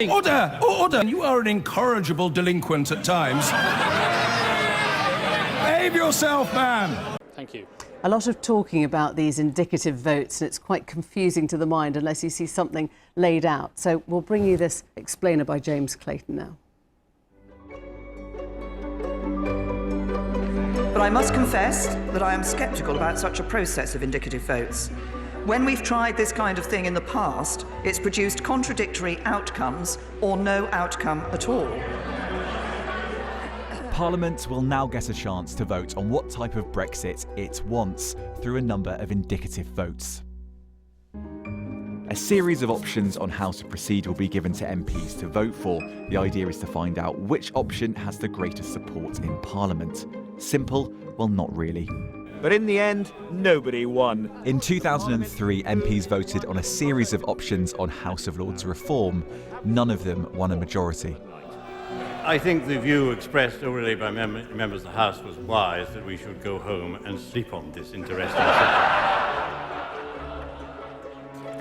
Order! Order! You are an incorrigible delinquent at times. Behave yourself, man! Thank you. A lot of talking about these indicative votes, and it's quite confusing to the mind unless you see something laid out. So we'll bring you this explainer by James Clayton now. But I must confess that I am sceptical about such a process of indicative votes. When we've tried this kind of thing in the past, it's produced contradictory outcomes or no outcome at all. Parliament will now get a chance to vote on what type of Brexit it wants through a number of indicative votes. A series of options on how to proceed will be given to MPs to vote for. The idea is to find out which option has the greatest support in Parliament. Simple? Well, not really. But in the end, nobody won. In 2003, MPs voted on a series of options on House of Lords reform. None of them won a majority. I think the view expressed orally by members of the House was wise, that we should go home and sleep on this interesting subject.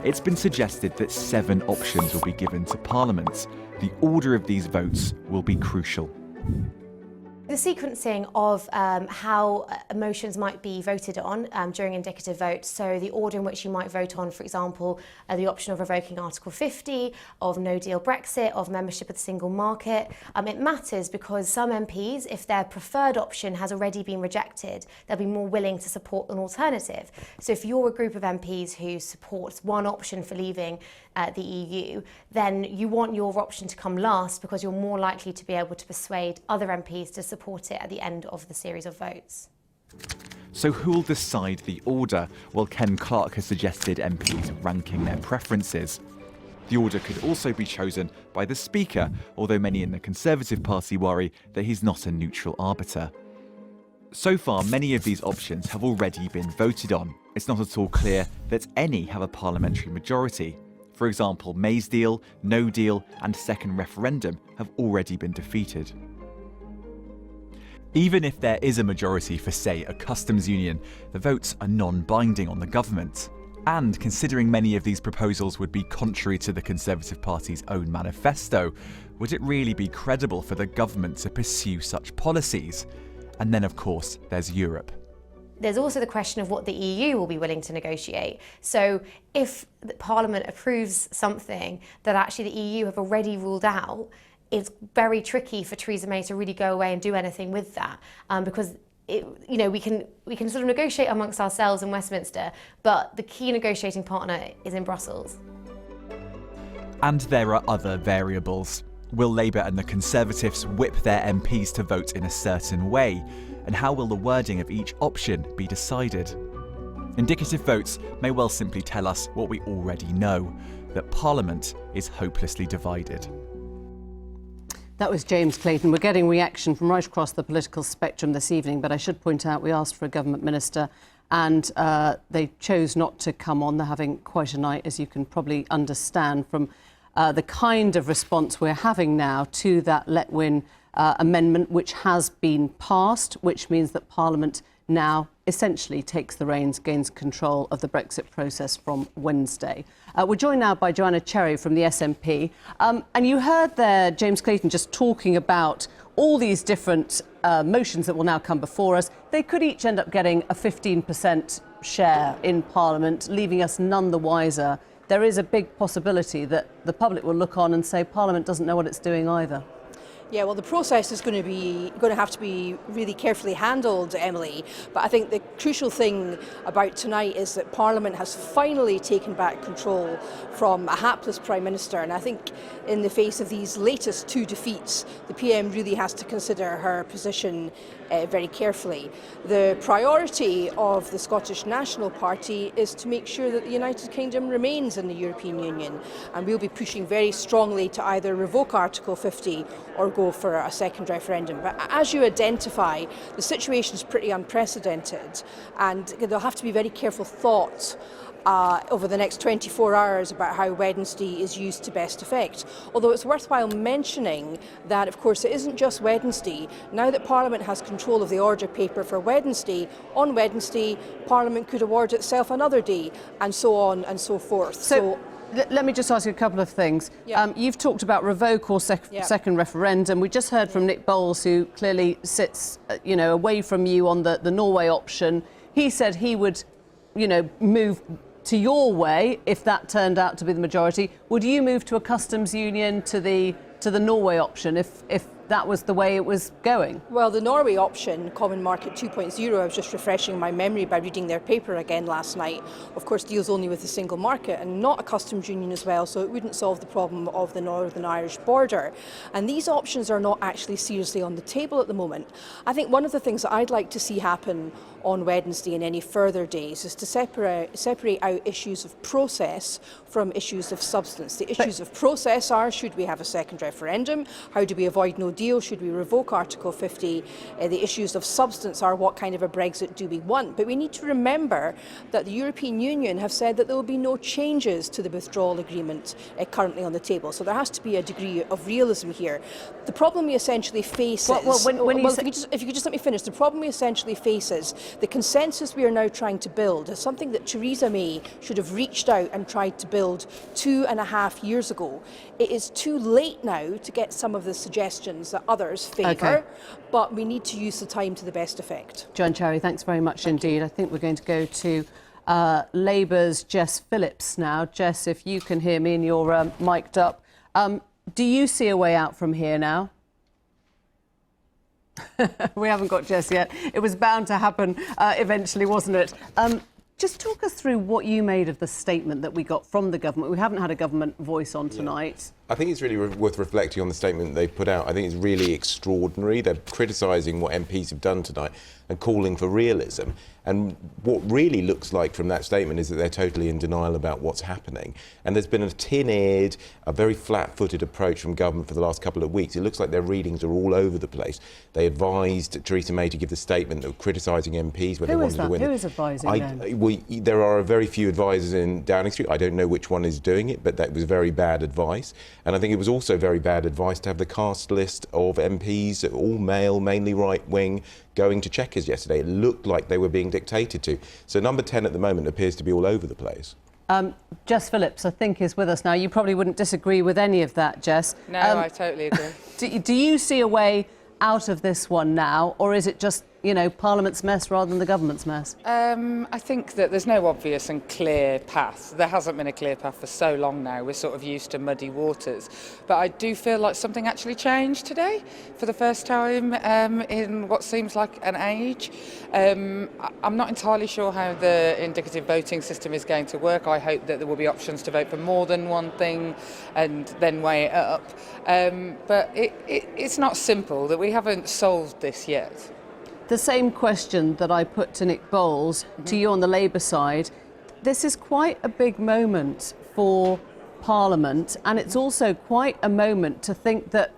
It's been suggested that 7 options will be given to Parliament. The order of these votes will be crucial. The sequencing of how motions might be voted on during indicative votes, so the order in which you might vote on, for example, the option of revoking Article 50, of no deal Brexit, of membership of the single market, it matters because some MPs, if their preferred option has already been rejected, they'll be more willing to support an alternative. So if you're a group of MPs who supports one option for leaving the EU, then you want your option to come last because you're more likely to be able to persuade other MPs to support it at the end of the series of votes. So who'll decide the order? Well, Ken Clarke has suggested MPs ranking their preferences. The order could also be chosen by the Speaker, although many in the Conservative Party worry that he's not a neutral arbiter. So far, many of these options have already been voted on. It's not at all clear that any have a parliamentary majority. For example, May's deal, no deal, and second referendum have already been defeated. Even if there is a majority for, say, a customs union, the votes are non-binding on the government. And considering many of these proposals would be contrary to the Conservative Party's own manifesto, would it really be credible for the government to pursue such policies? And then, of course, there's Europe. There's also the question of what the EU will be willing to negotiate. So if the Parliament approves something that actually the EU have already ruled out, it's very tricky for Theresa May to really go away and do anything with that, because we can sort of negotiate amongst ourselves in Westminster, but the key negotiating partner is in Brussels. And there are other variables. Will Labour and the Conservatives whip their MPs to vote in a certain way? And how will the wording of each option be decided? Indicative votes may well simply tell us what we already know, that Parliament is hopelessly divided. That was James Clayton. We're getting reaction from right across the political spectrum this evening, but I should point out we asked for a government minister and they chose not to come on. They're having quite a night, as you can probably understand from the kind of response we're having now to that Letwin amendment, which has been passed, which means that Parliament now essentially takes the reins, gains control of the Brexit process from Wednesday. We're joined now by Joanna Cherry from the SNP. And you heard there James Clayton just talking about all these different motions that will now come before us. They could each end up getting a 15% share in Parliament, leaving us none the wiser. There is a big possibility that the public will look on and say Parliament doesn't know what it's doing either. Yeah, well, the process is going to have to be really carefully handled, Emily. But I think the crucial thing about tonight is that Parliament has finally taken back control from a hapless Prime Minister. And I think in the face of these latest 2 defeats, the PM really has to consider her position very carefully. The priority of the Scottish National Party is to make sure that the United Kingdom remains in the European Union. And we'll be pushing very strongly to either revoke Article 50 or go for a second referendum. But as you identify, the situation is pretty unprecedented, and there'll have to be very careful thought over the next 24 hours about how Wednesday is used to best effect. Although it's worthwhile mentioning that, of course, it isn't just Wednesday. Now that Parliament has control of the order paper for Wednesday, on Wednesday, Parliament could award itself another day, and so on and so forth. Let me just ask you a couple of things. Yeah. You've talked about revoke or second referendum. We just heard from Nick Bowles, who clearly sits, away from you on the Norway option. He said he would, move to your way if that turned out to be the majority. Would you move to a customs union to the Norway option if that was the way it was going? Well, the Norway option, Common Market 2.0, I was just refreshing my memory by reading their paper again last night, of course deals only with the single market and not a customs union as well, so it wouldn't solve the problem of the Northern Irish border. And these options are not actually seriously on the table at the moment. I think one of the things that I'd like to see happen on Wednesday and any further days is to separate out issues of process from issues of substance. The issues of process are, should we have a second referendum? How do we avoid no deal? Should we revoke Article 50? The issues of substance are, what kind of a Brexit do we want? But we need to remember that the European Union have said that there will be no changes to the withdrawal agreement currently on the table. So there has to be a degree of realism here. The problem we essentially face is... if you could just let me finish. The problem we essentially face is the consensus we are now trying to build is something that Theresa May should have reached out and tried to build 2.5 years ago. It is too late now to get some of the suggestions that others favour, but we need to use the time to the best effect. Joan Cherry, thanks very much indeed. I think we're going to go to Labour's Jess Phillips now. Jess, if you can hear me and you're mic'd up, do you see a way out from here now? We haven't got Jess yet. It was bound to happen eventually, wasn't it? Just talk us through what you made of the statement that we got from the government. We haven't had a government voice on tonight. I think it's really worth reflecting on the statement they've put out. I think it's really extraordinary. They're criticising what MPs have done tonight and calling for realism. And what really looks like from that statement is that they're totally in denial about what's happening. And there's been a tin-eared, a very flat-footed approach from government for the last couple of weeks. It looks like their readings are all over the place. They advised Theresa May to give the statement of criticising MPs when they wanted to win. Who is advising them? There are very few advisors in Downing Street. I don't know which one is doing it, but that was very bad advice. And I think it was also very bad advice to have the cast list of MPs, all male, mainly right-wing, going to Chequers yesterday. It looked like they were being dictated to. So number 10 at the moment appears to be all over the place. Jess Phillips, I think, is with us now. You probably wouldn't disagree with any of that, Jess. No, I totally agree. Do you see a way out of this one now, or is it just, Parliament's mess rather than the government's mess? I think that there's no obvious and clear path. There hasn't been a clear path for so long now. We're sort of used to muddy waters. But I do feel like something actually changed today for the first time in what seems like an age. I'm not entirely sure how the indicative voting system is going to work. I hope that there will be options to vote for more than one thing and then weigh it up. But it's not simple, that we haven't solved this yet. The same question that I put to Nick Bowles, to you on the Labour side. This is quite a big moment for Parliament, and it's also quite a moment to think that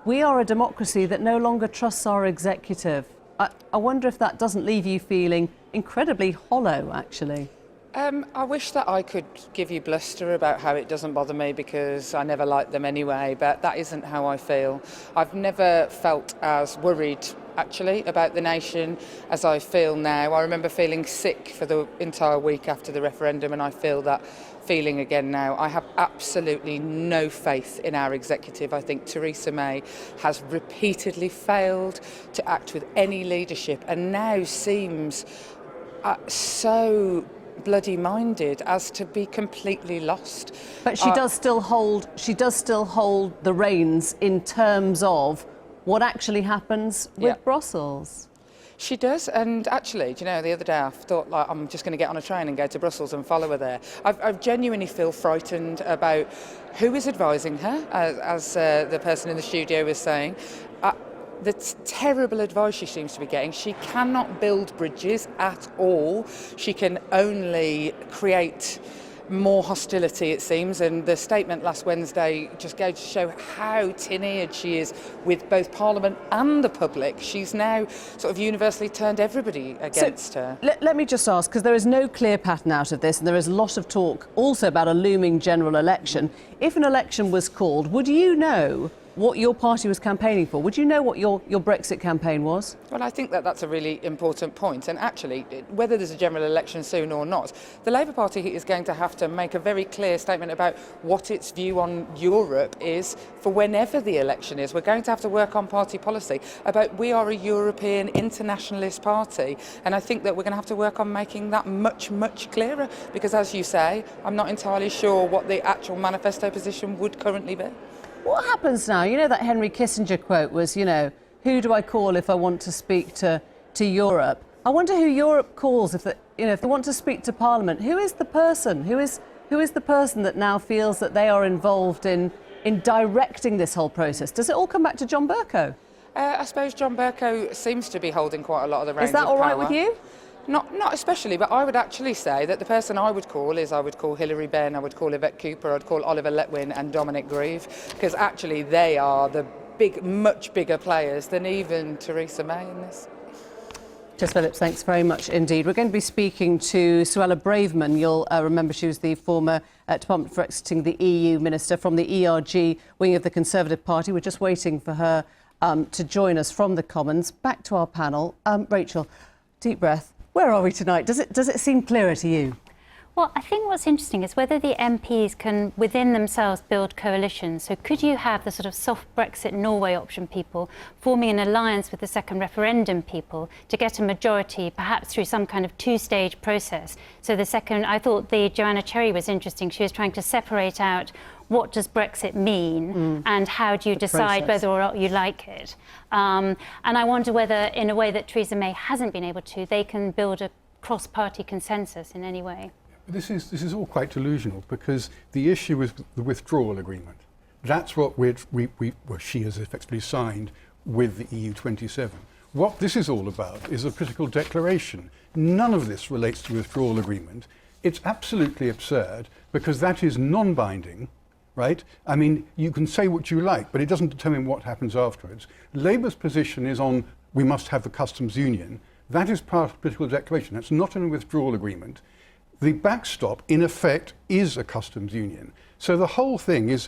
we are a democracy that no longer trusts our executive. I wonder if that doesn't leave you feeling incredibly hollow, actually. I wish that I could give you bluster about how it doesn't bother me because I never liked them anyway, but that isn't how I feel. I've never felt as worried, actually, about the nation as I feel now. I remember feeling sick for the entire week after the referendum, and I feel that feeling again now. I have absolutely no faith in our executive. I think Theresa May has repeatedly failed to act with any leadership and now seems so bloody minded as to be completely lost. But she does still hold the reins in terms of what actually happens with Brussels. She does, and actually, the other day I thought, I'm just going to get on a train and go to Brussels and follow her there. I genuinely feel frightened about who is advising her, as the person in the studio was saying. The terrible advice she seems to be getting. She cannot build bridges at all. She can only create more hostility, it seems, and the statement last Wednesday just goes to show how tin-eared she is with both Parliament and the public. She's now sort of universally turned everybody against her. Let me just ask, because there is no clear pattern out of this, and there is a lot of talk also about a looming general election. If an election was called, would you know what your party was campaigning for? Would you know what your Brexit campaign was? Well, I think that that's a really important point. And actually, whether there's a general election soon or not, the Labour Party is going to have to make a very clear statement about what its view on Europe is for whenever the election is. We're going to have to work on party policy about we are a European internationalist party. And I think that we're going to have to work on making that much, much clearer. Because as you say, I'm not entirely sure what the actual manifesto position would currently be. What happens now? You know that Henry Kissinger quote was, you know, who do I call if I want to speak to Europe? I wonder who Europe calls if they want to speak to Parliament. Who is the person? Who is the person that now feels that they are involved in directing this whole process? Does it all come back to John Bercow? I suppose John Bercow seems to be holding quite a lot of the reins of power. Is that all right with you? Not especially, but I would actually say that the person I would call Hilary Benn, I would call Yvette Cooper, I'd call Oliver Letwin and Dominic Grieve, because actually they are the much bigger players than even Theresa May in this. Jess Phillips, thanks very much indeed. We're going to be speaking to Suella Braverman. You'll remember she was the former Department for Exiting the EU Minister from the ERG wing of the Conservative Party. We're just waiting for her to join us from the Commons. Back to our panel. Rachel, deep breath. Where are we tonight? Does it seem clearer to you? Well, I think what's interesting is whether the MPs can, within themselves, build coalitions. So could you have the sort of soft Brexit Norway option people forming an alliance with the second referendum people to get a majority, perhaps through some kind of two-stage process? So the second, I thought the Joanna Cherry was interesting. She was trying to separate out what does Brexit mean and how do you decide whether or not you like it. And I wonder whether, in a way that Theresa May hasn't been able to, they can build a cross-party consensus in any way. This is all quite delusional, because the issue is the withdrawal agreement. That's what she has effectively signed with the EU 27. What this is all about is a political declaration. None of this relates to the withdrawal agreement. It's absolutely absurd, because that is non-binding, right? I mean, you can say what you like, but it doesn't determine what happens afterwards. Labour's position is on we must have the customs union. That is part of the political declaration. That's not in a withdrawal agreement. The backstop, in effect, is a customs union. So the whole thing is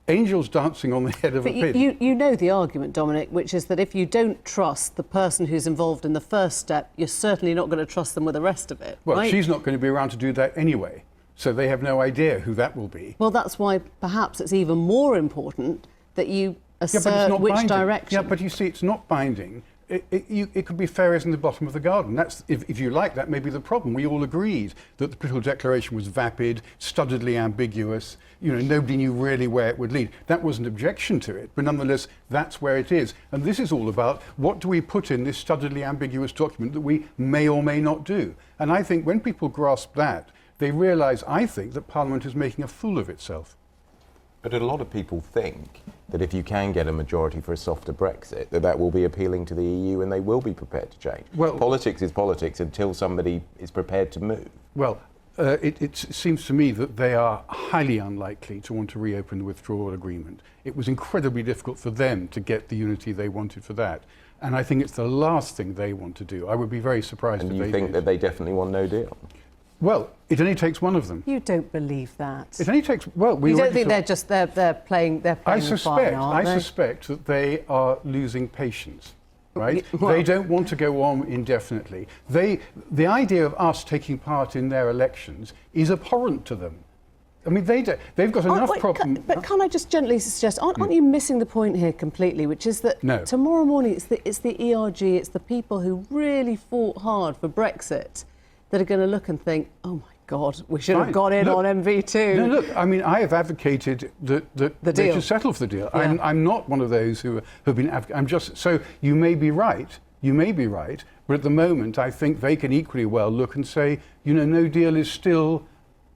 angels dancing on the head of a pin. You know the argument, Dominic, which is that if you don't trust the person who's involved in the first step, you're certainly not going to trust them with the rest of it. Well, right? She's not going to be around to do that anyway, so they have no idea who that will be. Well, that's why perhaps it's even more important that you assert which direction. Yeah, but you see, it's not binding. It could be fairies in the bottom of the garden. That's, if you like, that may be the problem. We all agreed that the political declaration was vapid, studiedly ambiguous. You know, nobody knew really where it would lead. That was an objection to it, but nonetheless, that's where it is. And this is all about what do we put in this studiedly ambiguous document that we may or may not do. And I think when people grasp that, they realise, I think, that Parliament is making a fool of itself. But a lot of people think that if you can get a majority for a softer Brexit, that will be appealing to the EU and they will be prepared to change. Well, politics is politics until somebody is prepared to move. Well, it seems to me that they are highly unlikely to want to reopen the withdrawal agreement. It was incredibly difficult for them to get the unity they wanted for that. And I think it's the last thing they want to do. I would be very surprised if they did. And you think that they definitely want no deal? Well, it only takes one of them. You don't believe that. It only takes, well, you don't think they're playing I suspect that they are losing patience, right? Well, they don't want to go on indefinitely. The idea of us taking part in their elections is abhorrent to them. I mean, they've got enough problems. But can I just gently suggest, aren't you missing the point here completely, which is that tomorrow morning it's the ERG, it's the people who really fought hard for Brexit that are going to look and think, oh my God, we should have got in on MV2. No, look, I mean, I have advocated that they should settle for the deal. Yeah. I'm not one of those who have been I'm just, so you may be right, but at the moment I think they can equally well look and say, you know, no deal is still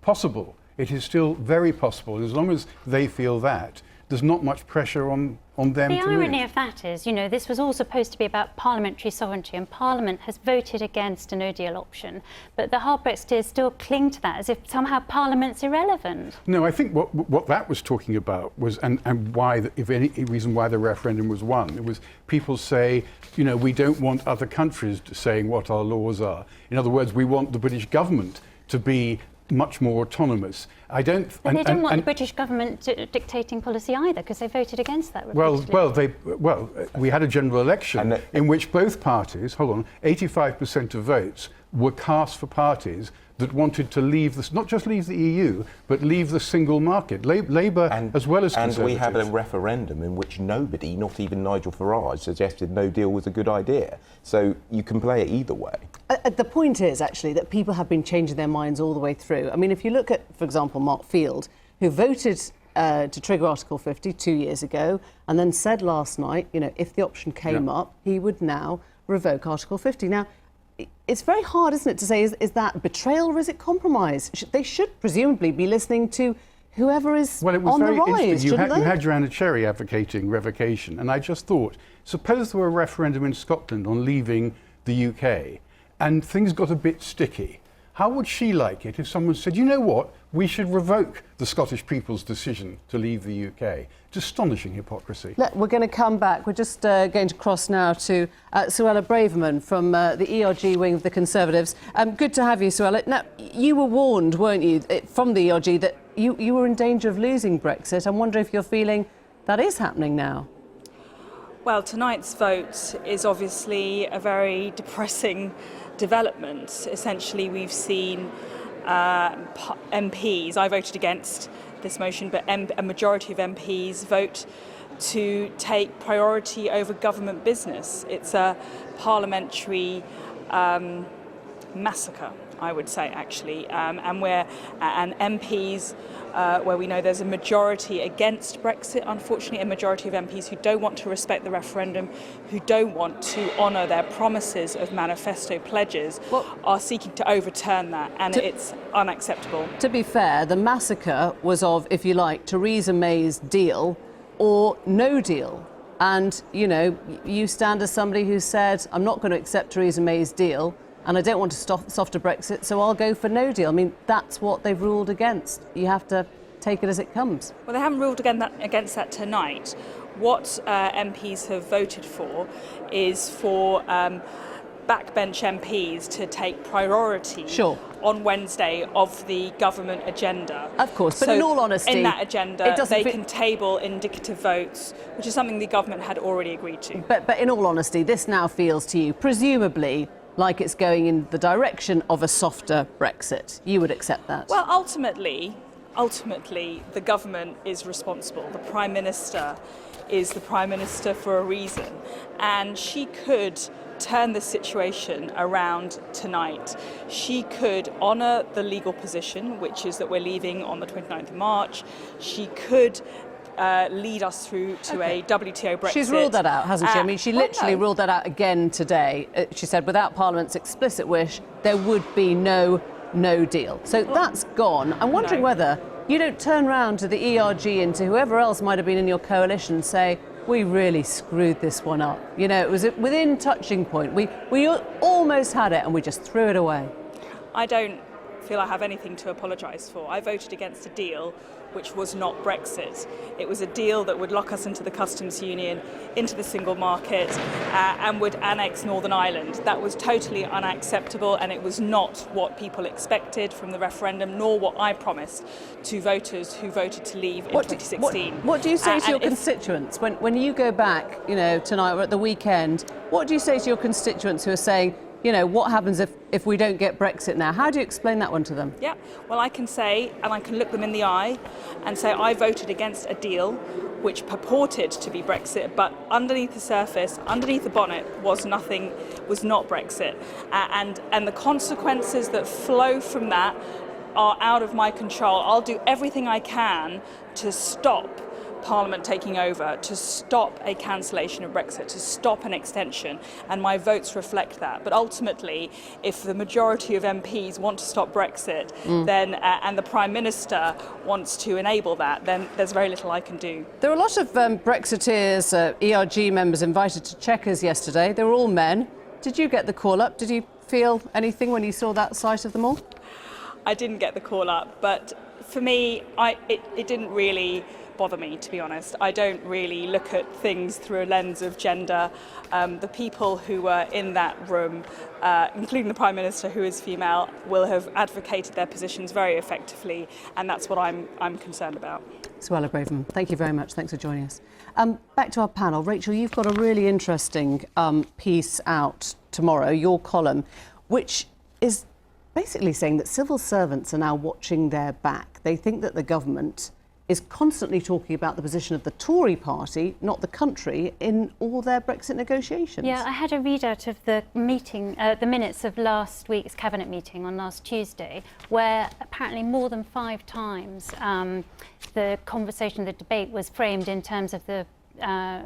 possible. It is still very possible. And as long as they feel that, there's not much pressure on them to move. The irony of that is, you know, this was all supposed to be about parliamentary sovereignty, and Parliament has voted against a no-deal option. But the hard Brexiteers still cling to that as if somehow Parliament's irrelevant. No, I think what that was talking about was, and why, if any reason why the referendum was won, it was people say, you know, we don't want other countries saying what our laws are. In other words, we want the British government to be much more autonomous. I don't. But they didn't want the British government dictating policy either, because they voted against that repeatedly. We had a general election in which both parties, 85% of votes were cast for parties that wanted to leave not just leave the EU, but leave the single market. Labour, as well as Conservatives. And we had a referendum in which nobody, not even Nigel Farage, suggested no deal was a good idea. So you can play it either way. The point is, actually, that people have been changing their minds all the way through. I mean, if you look at, for example, Mark Field, who voted to trigger Article 50 2 years ago, and then said last night, if the option came up, he would now revoke Article 50. Now, it's very hard, isn't it, to say, is that betrayal or is it compromise? They should presumably be listening to whoever is on the rise, Well, it was very interesting. You had they? Joanna Cherry advocating revocation, and I just thought, suppose there were a referendum in Scotland on leaving the UK, and things got a bit sticky. How would she like it if someone said, you know what, we should revoke the Scottish people's decision to leave the UK? It's astonishing hypocrisy. Look, we're going to come back. We're just going to cross now to Suella Braverman from the ERG wing of the Conservatives. Good to have you, Suella. Now, you were warned, weren't you, from the ERG that you were in danger of losing Brexit. I wonder if you're feeling that is happening now. Well, tonight's vote is obviously a very depressing development. Essentially, we've seen MPs, I voted against this motion, but a majority of MPs vote to take priority over government business. It's a parliamentary massacre, I would say, actually, and MPs, where we know there's a majority against Brexit, unfortunately a majority of MPs who don't want to respect the referendum, who don't want to honour their promises of manifesto pledges, are seeking to overturn that, and it's unacceptable. To be fair, the massacre was of, if you like, Theresa May's deal or no deal. And, you stand as somebody who said, I'm not going to accept Theresa May's deal, and I don't want to softer Brexit, so I'll go for no deal. I mean, that's what they've ruled against. You have to take it as it comes. Well, they haven't ruled against that tonight. What MPs have voted for is for backbench MPs to take priority on Wednesday of the government agenda. Of course, but in all honesty, in that agenda, they can table indicative votes, which is something the government had already agreed to. But in all honesty, this now feels to you, presumably, like it's going in the direction of a softer Brexit. You would accept that? Well, ultimately, the government is responsible. The Prime Minister is the Prime Minister for a reason, and she could turn the situation around tonight. She could honour the legal position, which is that we're leaving on the 29th of March. She could lead us through to a WTO Brexit. She's ruled that out, hasn't she? I mean, she literally ruled that out again today. She said without Parliament's explicit wish, there would be no deal. So that's gone. I'm wondering whether you don't turn round to the ERG and to whoever else might have been in your coalition and say, we really screwed this one up. It was within touching point. We almost had it and we just threw it away. I don't feel I have anything to apologise for. I voted against a deal which was not Brexit. It was a deal that would lock us into the customs union, into the single market, and would annex Northern Ireland. That was totally unacceptable, and it was not what people expected from the referendum, nor what I promised to voters who voted to leave in 2016. What do you say to your constituents when you go back, tonight or at the weekend? What do you say to your constituents who are saying, what happens if we don't get Brexit now? How do you explain that one to them? Yeah, well, I can say, and I can look them in the eye and say I voted against a deal which purported to be Brexit, but underneath the surface, underneath the bonnet, was not Brexit. And the consequences that flow from that are out of my control. I'll do everything I can to stop Parliament taking over, to stop a cancellation of Brexit, to stop an extension, and my votes reflect that. But ultimately, if the majority of MPs want to stop Brexit, then and the Prime Minister wants to enable that, then there's very little I can do. There were a lot of Brexiteers, ERG members invited to Chequers yesterday. They were all men. Did you get the call up? Did you feel anything when you saw that sight of them all? I didn't get the call up, but for me, it didn't really bother me, to be honest. I don't really look at things through a lens of gender. The people who were in that room, including the Prime Minister, who is female, will have advocated their positions very effectively, and that's what I'm concerned about. Suella Braverman, thank you very much. Thanks for joining us. Back to our panel. Rachel, you've got a really interesting piece out tomorrow, your column, which is basically saying that civil servants are now watching their back. They think that the government is constantly talking about the position of the Tory party, not the country, in all their Brexit negotiations. Yeah, I had a readout of the meeting, the minutes of last week's cabinet meeting on last Tuesday, where apparently more than 5 times the conversation, the debate was framed in terms of the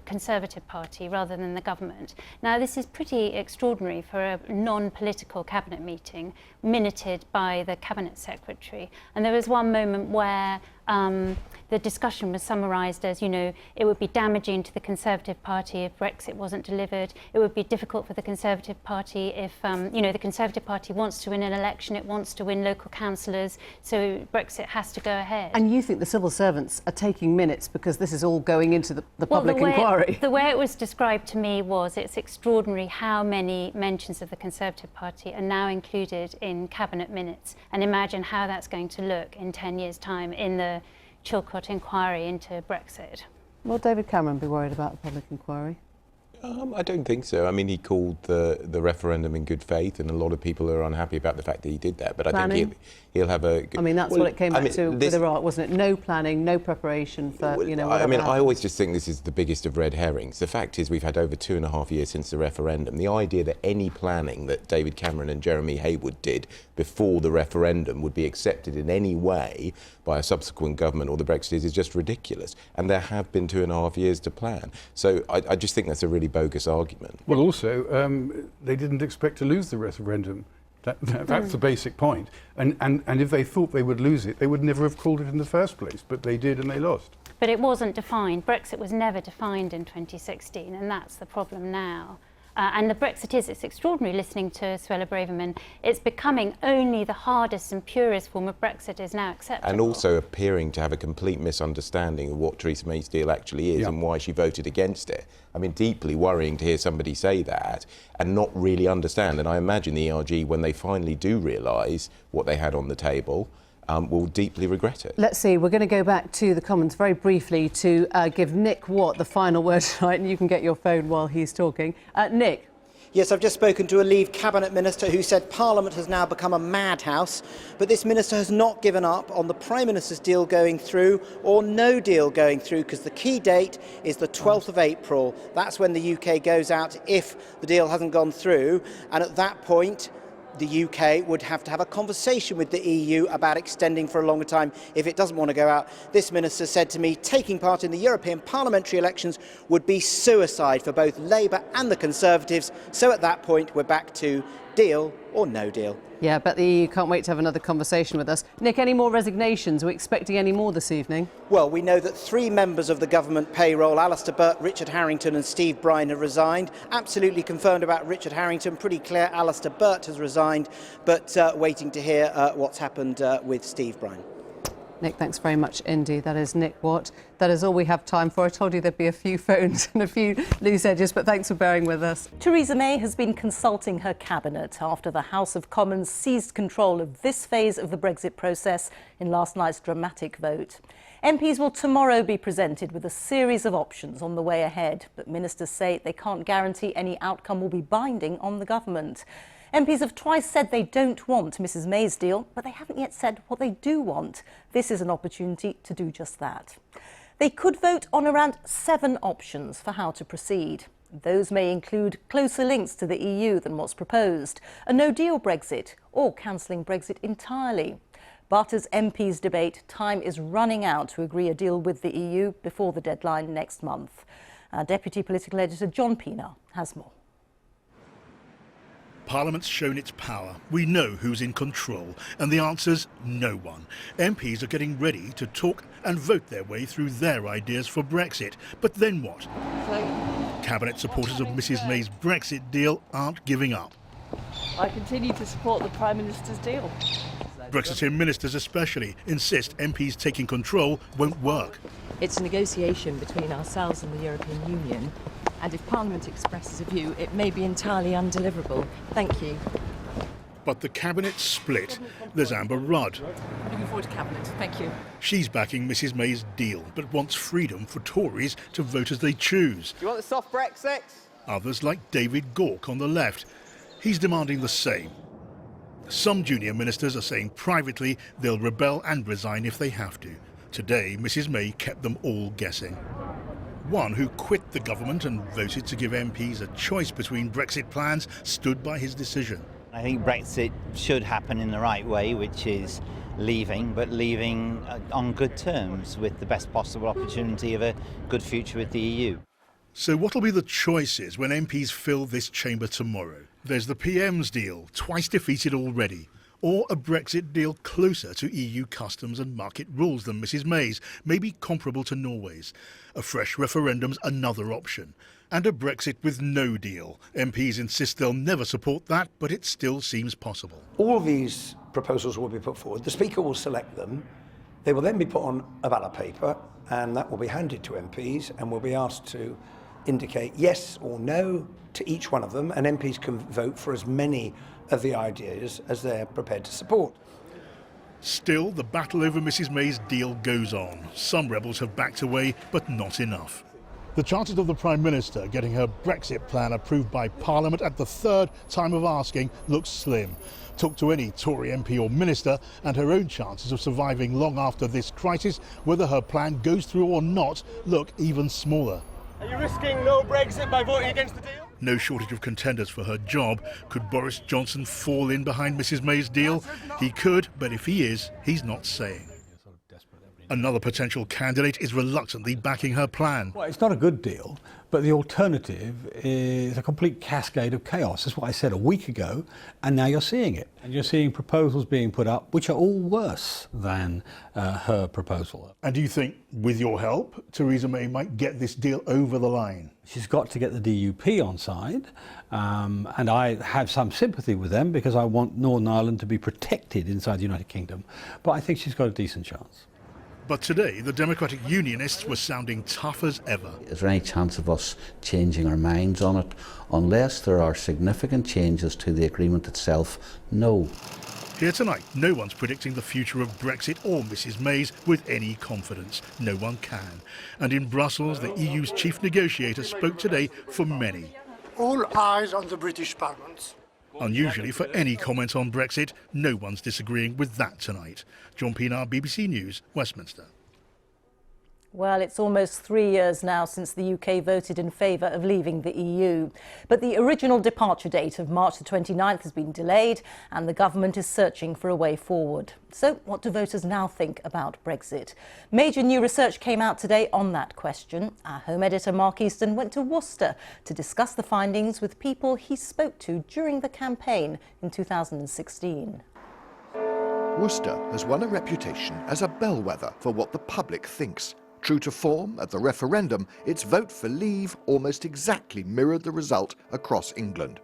Conservative Party rather than the government. Now, this is pretty extraordinary for a non-political cabinet meeting, minuted by the cabinet secretary. And there was one moment where the discussion was summarised as, you know, it would be damaging to the Conservative Party if Brexit wasn't delivered. It would be difficult for the Conservative Party if, you know, the Conservative Party wants to win an election, it wants to win local councillors, so Brexit has to go ahead. And you think the civil servants are taking minutes because this is all going into the public inquiry? The way it was described to me was it's extraordinary how many mentions of the Conservative Party are now included in cabinet minutes, and imagine how that's going to look in 10 years' time in the Chilcot inquiry into Brexit. Will David Cameron be worried about the public inquiry? I don't think so. I mean, he called the referendum in good faith, and a lot of people are unhappy about the fact that he did that. But Planning? I think he'll have a... I mean, that's what it came back to with Iraq, wasn't it? No planning, no preparation for, you know, I mean, happens. I always just think this is the biggest of red herrings. The fact is we've had over 2.5 years since the referendum. The idea that any planning that David Cameron and Jeremy Haywood did before the referendum would be accepted in any way by a subsequent government or the Brexiteers is just ridiculous. And there have been 2.5 years to plan. So I just think that's a really bogus argument. Well, also, they didn't expect to lose the referendum. That's the basic point. And if they thought they would lose it, they would never have called it in the first place. But they did, and they lost. But it wasn't defined. Brexit was never defined in 2016, and that's the problem now. And the Brexit it's extraordinary listening to Suella Braverman. It's becoming only the hardest and purest form of Brexit is now acceptable. And also appearing to have a complete misunderstanding of what Theresa May's deal actually is and why she voted against it. I mean, deeply worrying to hear somebody say that and not really understand. And I imagine the ERG, when they finally do realise what they had on the table, will deeply regret it. Let's see, we're going to go back to the Commons very briefly to give Nick Watt the final word tonight, and you can get your phone while he's talking. Nick. Yes, I've just spoken to a Leave Cabinet Minister who said Parliament has now become a madhouse, but this minister has not given up on the Prime Minister's deal going through or no deal going through, because the key date is the 12th of April. That's when the UK goes out if the deal hasn't gone through, and at that point the UK would have to have a conversation with the EU about extending for a longer time if it doesn't want to go out. This minister said to me, taking part in the European parliamentary elections would be suicide for both Labour and the Conservatives. So at that point, we're back to deal or no deal. Yeah, I bet the EU can't wait to have another conversation with us. Nick, any more resignations? Are we expecting any more this evening? Well, we know that 3 members of the government payroll, Alistair Burt, Richard Harrington and Steve Bryan, have resigned. Absolutely confirmed about Richard Harrington, pretty clear Alistair Burt has resigned, but waiting to hear what's happened with Steve Bryan. Nick, thanks very much indeed. That is Nick Watt. That is all we have time for. I told you there'd be a few phones and a few loose edges, but thanks for bearing with us. Theresa May has been consulting her cabinet after the House of Commons seized control of this phase of the Brexit process in last night's dramatic vote. MPs will tomorrow be presented with a series of options on the way ahead, but ministers say they can't guarantee any outcome will be binding on the government. MPs have twice said they don't want Mrs May's deal, but they haven't yet said what they do want. This is an opportunity to do just that. They could vote on around 7 options for how to proceed. Those may include closer links to the EU than what's proposed, a no-deal Brexit, or cancelling Brexit entirely. But as MPs debate, time is running out to agree a deal with the EU before the deadline next month. Our Deputy Political Editor John Pienaar has more. Parliament's shown its power. We know who's in control, and the answer's no one. MPs are getting ready to talk and vote their way through their ideas for Brexit. But then what? Cabinet supporters of Mrs May's Brexit deal aren't giving up. I continue to support the Prime Minister's deal. Brexiteer ministers especially insist MPs taking control won't work. It's a negotiation between ourselves and the European Union, and if Parliament expresses a view, it may be entirely undeliverable. Thank you. But the cabinet split. There's Amber Rudd. Looking forward to cabinet. Thank you. She's backing Mrs May's deal, but wants freedom for Tories to vote as they choose. Do you want the soft Brexit? Others, like David Gauke on the left, he's demanding the same. Some junior ministers are saying privately they'll rebel and resign if they have to. Today, Mrs May kept them all guessing. One who quit the government and voted to give MPs a choice between Brexit plans stood by his decision. I think Brexit should happen in the right way, which is leaving, but leaving on good terms with the best possible opportunity of a good future with the EU. So what'll be the choices when MPs fill this chamber tomorrow? There's the PM's deal, twice defeated already, or a Brexit deal closer to EU customs and market rules than Mrs May's, maybe comparable to Norway's. A fresh referendum's another option. And a Brexit with no deal. MPs insist they'll never support that, but it still seems possible. All of these proposals will be put forward. The Speaker will select them. They will then be put on a ballot paper, and that will be handed to MPs, and will be asked to indicate yes or no to each one of them, and MPs can vote for as many of the ideas as they're prepared to support. Still, the battle over Mrs May's deal goes on. Some rebels have backed away, but not enough. The chances of the Prime Minister getting her Brexit plan approved by Parliament at the third time of asking looks slim. Talk to any Tory MP or minister and her own chances of surviving long after this crisis, whether her plan goes through or not, look even smaller. Are you risking no Brexit by voting against the deal? No shortage of contenders for her job. Could Boris Johnson fall in behind Mrs May's deal? He could, but if he is, he's not saying. Another potential candidate is reluctantly backing her plan. Well, it's not a good deal, but the alternative is a complete cascade of chaos. That's what I said a week ago, and now you're seeing it. And you're seeing proposals being put up which are all worse than her proposal. And do you think, with your help, Theresa May might get this deal over the line? She's got to get the DUP on side, and I have some sympathy with them because I want Northern Ireland to be protected inside the United Kingdom, but I think she's got a decent chance. But today, the Democratic Unionists were sounding tough as ever. Is there any chance of us changing our minds on it? Unless there are significant changes to the agreement itself, no. Here tonight, no one's predicting the future of Brexit or Mrs May's with any confidence. No one can. And in Brussels, the EU's chief negotiator spoke today for many. All eyes on the British Parliament. Unusually for any comment on Brexit, no one's disagreeing with that tonight. John Pienaar, BBC News, Westminster. Well, it's almost 3 years now since the UK voted in favour of leaving the EU. But the original departure date of March the 29th has been delayed and the government is searching for a way forward. So what do voters now think about Brexit? Major new research came out today on that question. Our home editor Mark Easton went to Worcester to discuss the findings with people he spoke to during the campaign in 2016. Worcester has won a reputation as a bellwether for what the public thinks. True to form, at the referendum, its vote for leave almost exactly mirrored the result across England.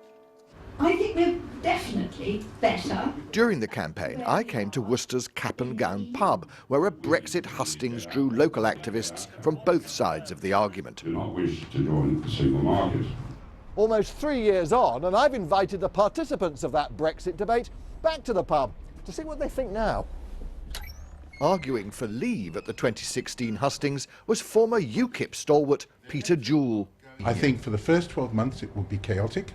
I think we're definitely better. During the campaign, I came to Worcester's Cap and Gown pub, where a Brexit hustings drew local activists from both sides of the argument. Do not wish to join the single market. Almost 3 years on, and I've invited the participants of that Brexit debate back to the pub to see what they think now. Arguing for leave at the 2016 hustings was former UKIP stalwart Peter Jewell. I think for the first 12 months it will be chaotic.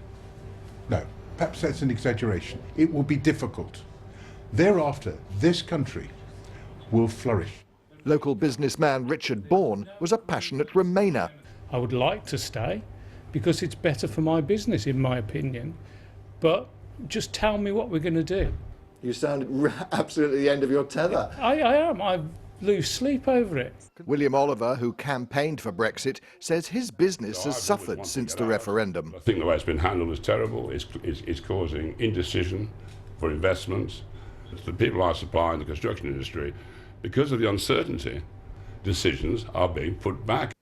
No, perhaps that's an exaggeration. It will be difficult. Thereafter, this country will flourish. Local businessman Richard Bourne was a passionate Remainer. I would like to stay because it's better for my business, in my opinion. But just tell me what we're going to do. You sound absolutely at the end of your tether. I am. I lose sleep over it. William Oliver, who campaigned for Brexit, says his business has suffered since the referendum. I think the way it's been handled is terrible. It's causing indecision for investments. The people I supply in the construction industry, because of the uncertainty, decisions are being put back.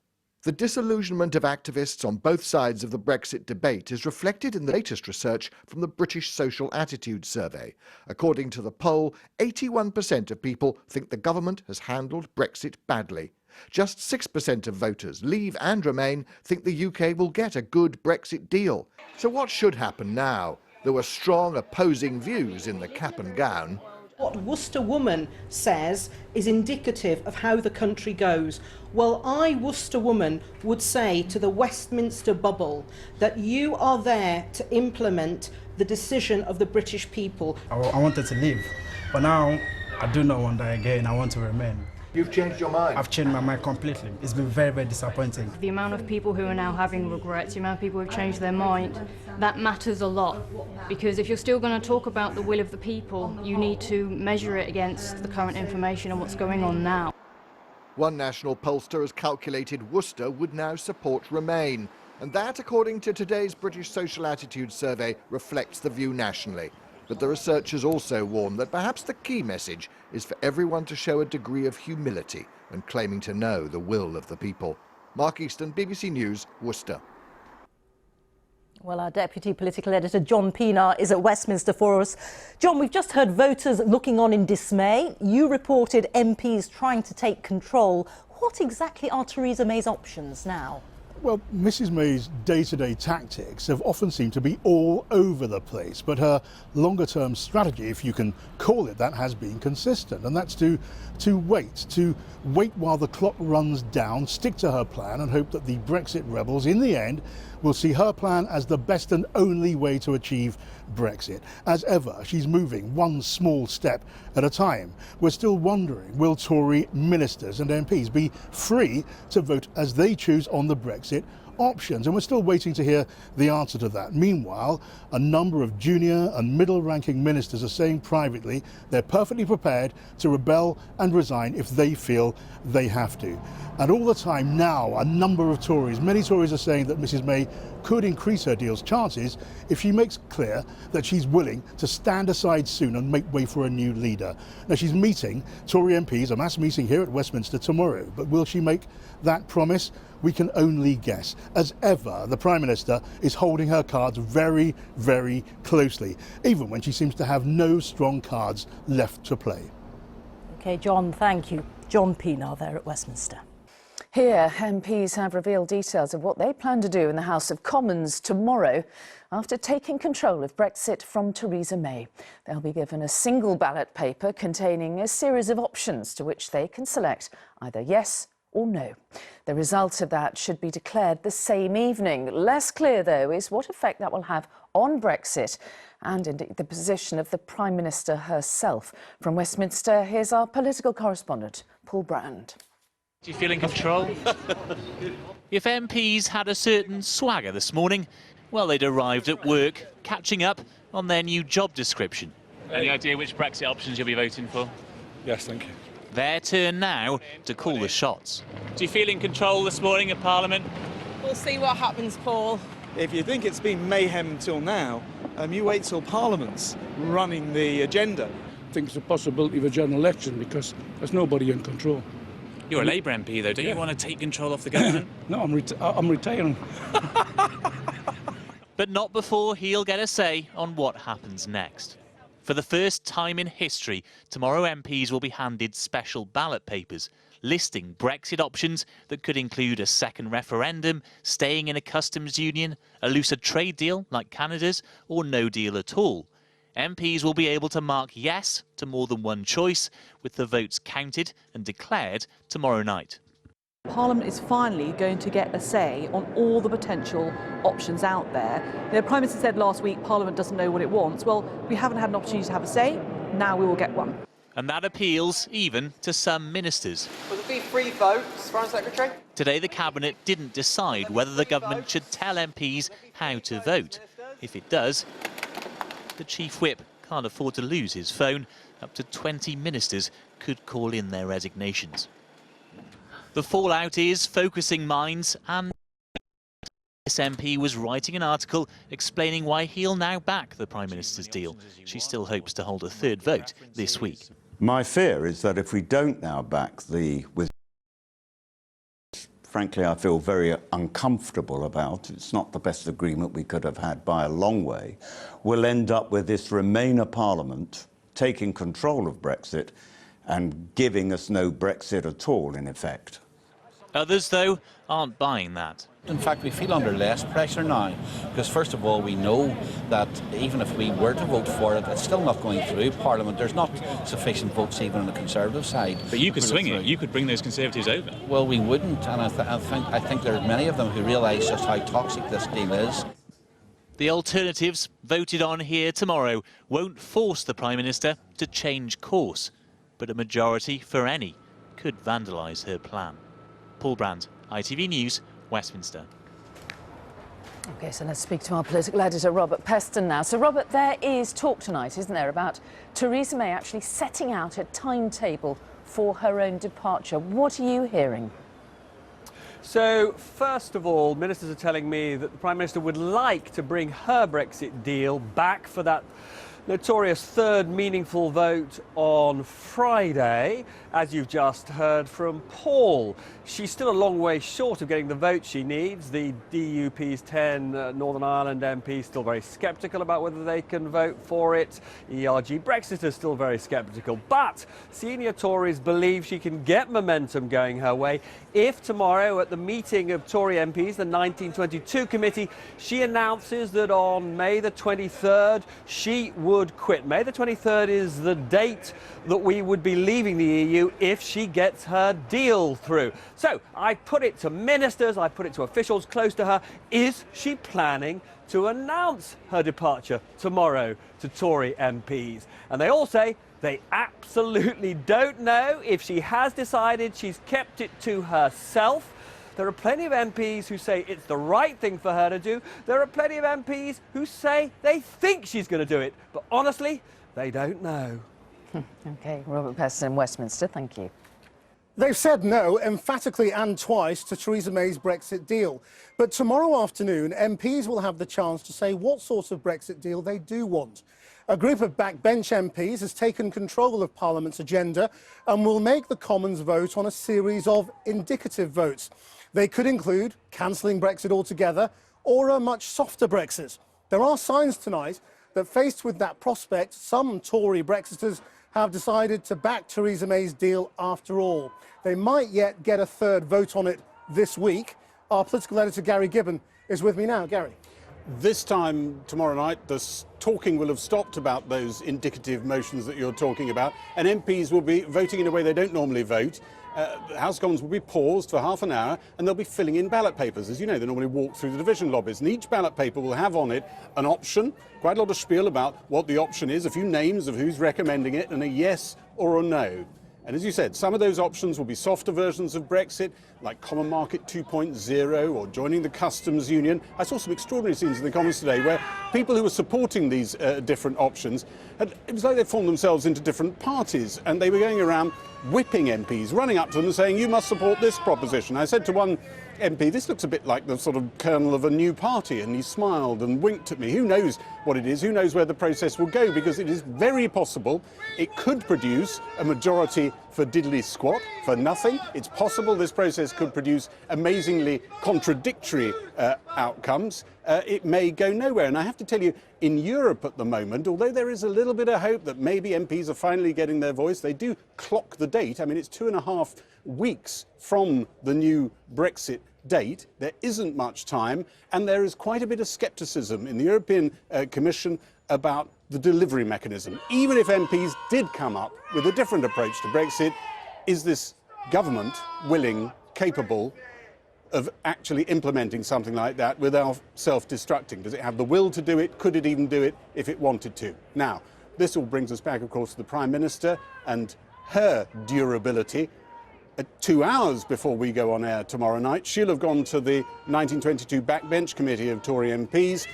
The disillusionment of activists on both sides of the Brexit debate is reflected in the latest research from the British Social Attitude Survey. According to the poll, 81% of people think the government has handled Brexit badly. Just 6% of voters, Leave and Remain, think the UK will get a good Brexit deal. So what should happen now? There were strong opposing views in the cap and gown. What Worcester Woman says is indicative of how the country goes. Well, I, Worcester Woman, would say to the Westminster bubble that you are there to implement the decision of the British people. I wanted to leave, but now I do not want that again. I want to remain. You've changed your mind? I've changed my mind completely. It's been very, very disappointing. The amount of people who are now having regrets, the amount of people who have changed their mind, that matters a lot. Because if you're still going to talk about the will of the people, you need to measure it against the current information and what's going on now. One national pollster has calculated Worcester would now support Remain. And that, according to today's British Social Attitude Survey, reflects the view nationally. But the researchers also warn that perhaps the key message is for everyone to show a degree of humility when claiming to know the will of the people. Mark Easton, BBC News, Worcester. Well, our Deputy Political Editor, John Pienaar, is at Westminster for us. John, we've just heard voters looking on in dismay. You reported MPs trying to take control. What exactly are Theresa May's options now? Well, Mrs May's day-to-day tactics have often seemed to be all over the place, but her longer-term strategy, if you can call it that, has been consistent, and that's to wait while the clock runs down, stick to her plan and hope that the Brexit rebels, in the end, will see her plan as the best and only way to achieve Brexit. As ever, she's moving one small step at a time. We're still wondering, will Tory ministers and MPs be free to vote as they choose on the Brexit options? And we're still waiting to hear the answer to that. Meanwhile, a number of junior and middle-ranking ministers are saying privately they're perfectly prepared to rebel and resign if they feel they have to. And all the time now, a number of Tories, many Tories are saying that Mrs May could increase her deal's chances if she makes clear that she's willing to stand aside soon and make way for a new leader. Now, she's meeting Tory MPs, a mass meeting here at Westminster tomorrow, but will she make that promise? We can only guess. As ever, the Prime Minister is holding her cards very, very closely, even when she seems to have no strong cards left to play. OK, John, thank you. John Pienaar there at Westminster. Here, MPs have revealed details of what they plan to do in the House of Commons tomorrow after taking control of Brexit from Theresa May. They'll be given a single ballot paper containing a series of options to which they can select either yes or no. The result of that should be declared the same evening. Less clear, though, is what effect that will have on Brexit and indeed the position of the Prime Minister herself. From Westminster, here's our political correspondent, Paul Brand. Do you feel in control? If MPs had a certain swagger this morning, well, they'd arrived at work catching up on their new job description. Any idea which Brexit options you'll be voting for? Yes, thank you. Their turn now to call the shots. Do you feel in control this morning of Parliament? We'll see what happens, Paul. If you think it's been mayhem till now, you wait till Parliament's running the agenda. I think it's a possibility of a general election because there's nobody in control. You're a Labour MP, though. Don't you want to take control of the government? No, I'm retiring. But not before he'll get a say on what happens next. For the first time in history, tomorrow MPs will be handed special ballot papers listing Brexit options that could include a second referendum, staying in a customs union, a looser trade deal like Canada's, or no deal at all. MPs will be able to mark yes to more than one choice, with the votes counted and declared tomorrow night. Parliament is finally going to get a say on all the potential options out there. The Prime Minister said last week Parliament doesn't know what it wants. Well, we haven't had an opportunity to have a say. Now we will get one. And that appeals even to some ministers. Will there be free votes, Foreign Secretary? Today the Cabinet didn't decide whether the government should tell MPs how to vote. If it does, the Chief Whip can't afford to lose his phone. Up to 20 ministers could call in their resignations. The fallout is focusing minds, and this MP was writing an article explaining why he'll now back the Prime Minister's deal. She still hopes to hold a third vote this week. My fear is that if we don't now back the frankly, I feel very uncomfortable about, it's not the best agreement we could have had by a long way, we'll end up with this Remainer Parliament taking control of Brexit and giving us no Brexit at all, in effect. Others, though, aren't buying that. In fact, we feel under less pressure now, because first of all, we know that even if we were to vote for it, it's still not going through Parliament. There's not sufficient votes even on the Conservative side. But you could swing it. You could bring those Conservatives over. Well, we wouldn't, and I think there are many of them who realise just how toxic this deal is. The alternatives, voted on here tomorrow, won't force the Prime Minister to change course, but a majority for any could vandalise her plan. Paul Brand, ITV News, Westminster. OK, so let's speak to our political editor, Robert Peston, now. So, Robert, there is talk tonight, isn't there, about Theresa May actually setting out a timetable for her own departure. What are you hearing? So, first of all, ministers are telling me that the Prime Minister would like to bring her Brexit deal back for that notorious third meaningful vote on Friday, as you've just heard from Paul. She's still a long way short of getting the vote she needs. The DUP's 10 Northern Ireland MPs still very sceptical about whether they can vote for it. ERG Brexiters still very sceptical. But senior Tories believe she can get momentum going her way if tomorrow at the meeting of Tory MPs, the 1922 committee, she announces that on May the 23rd she would quit. May the 23rd is the date that we would be leaving the EU if she gets her deal through. So I put it to ministers, I put it to officials close to her, is she planning to announce her departure tomorrow to Tory MPs? And they all say they absolutely don't know. If she has decided, she's kept it to herself. There are plenty of MPs who say it's the right thing for her to do. There are plenty of MPs who say they think she's going to do it. But honestly, they don't know. OK, Robert Peston, Westminster, thank you. They've said no, emphatically and twice, to Theresa May's Brexit deal. But tomorrow afternoon, MPs will have the chance to say what sort of Brexit deal they do want. A group of backbench MPs has taken control of Parliament's agenda and will make the Commons vote on a series of indicative votes. They could include cancelling Brexit altogether or a much softer Brexit. There are signs tonight that, faced with that prospect, some Tory Brexiters have decided to back Theresa May's deal after all. They might yet get a third vote on it this week. Our political editor, Gary Gibbon, is with me now. Gary. This time tomorrow night, the talking will have stopped about those indicative motions that you're talking about, and MPs will be voting in a way they don't normally vote. The House of Commons will be paused for half an hour and they'll be filling in ballot papers. As you know, they normally walk through the division lobbies, and each ballot paper will have on it an option, quite a lot of spiel about what the option is, a few names of who's recommending it, and a yes or a no. And as you said, some of those options will be softer versions of Brexit, like Common Market 2.0 or joining the Customs Union. I saw some extraordinary scenes in the Commons today where people who were supporting these different options, it was like they formed themselves into different parties, and they were going around whipping MPs, running up to them and saying, you must support this proposition. I said to one MP, this looks a bit like the sort of kernel of a new party, and he smiled and winked at me. Who knows what it is? Who knows where the process will go? Because it is very possible it could produce a majority for diddly squat, for nothing. It's possible this process could produce amazingly contradictory outcomes. It may go nowhere. And I have to tell you, in Europe at the moment, although there is a little bit of hope that maybe MPs are finally getting their voice, they do clock the date. I mean, it's 2.5 weeks from the new Brexit date. There isn't much time, and there is quite a bit of scepticism in the European Commission about the delivery mechanism. Even if MPs did come up with a different approach to Brexit, is this government willing, capable of actually implementing something like that without self-destructing? Does it have the will to do it? Could it even do it if it wanted to? Now, this all brings us back, of course, to the Prime Minister and her durability. At 2 hours before we go on air tomorrow night, she'll have gone to the 1922 backbench committee of Tory MPs.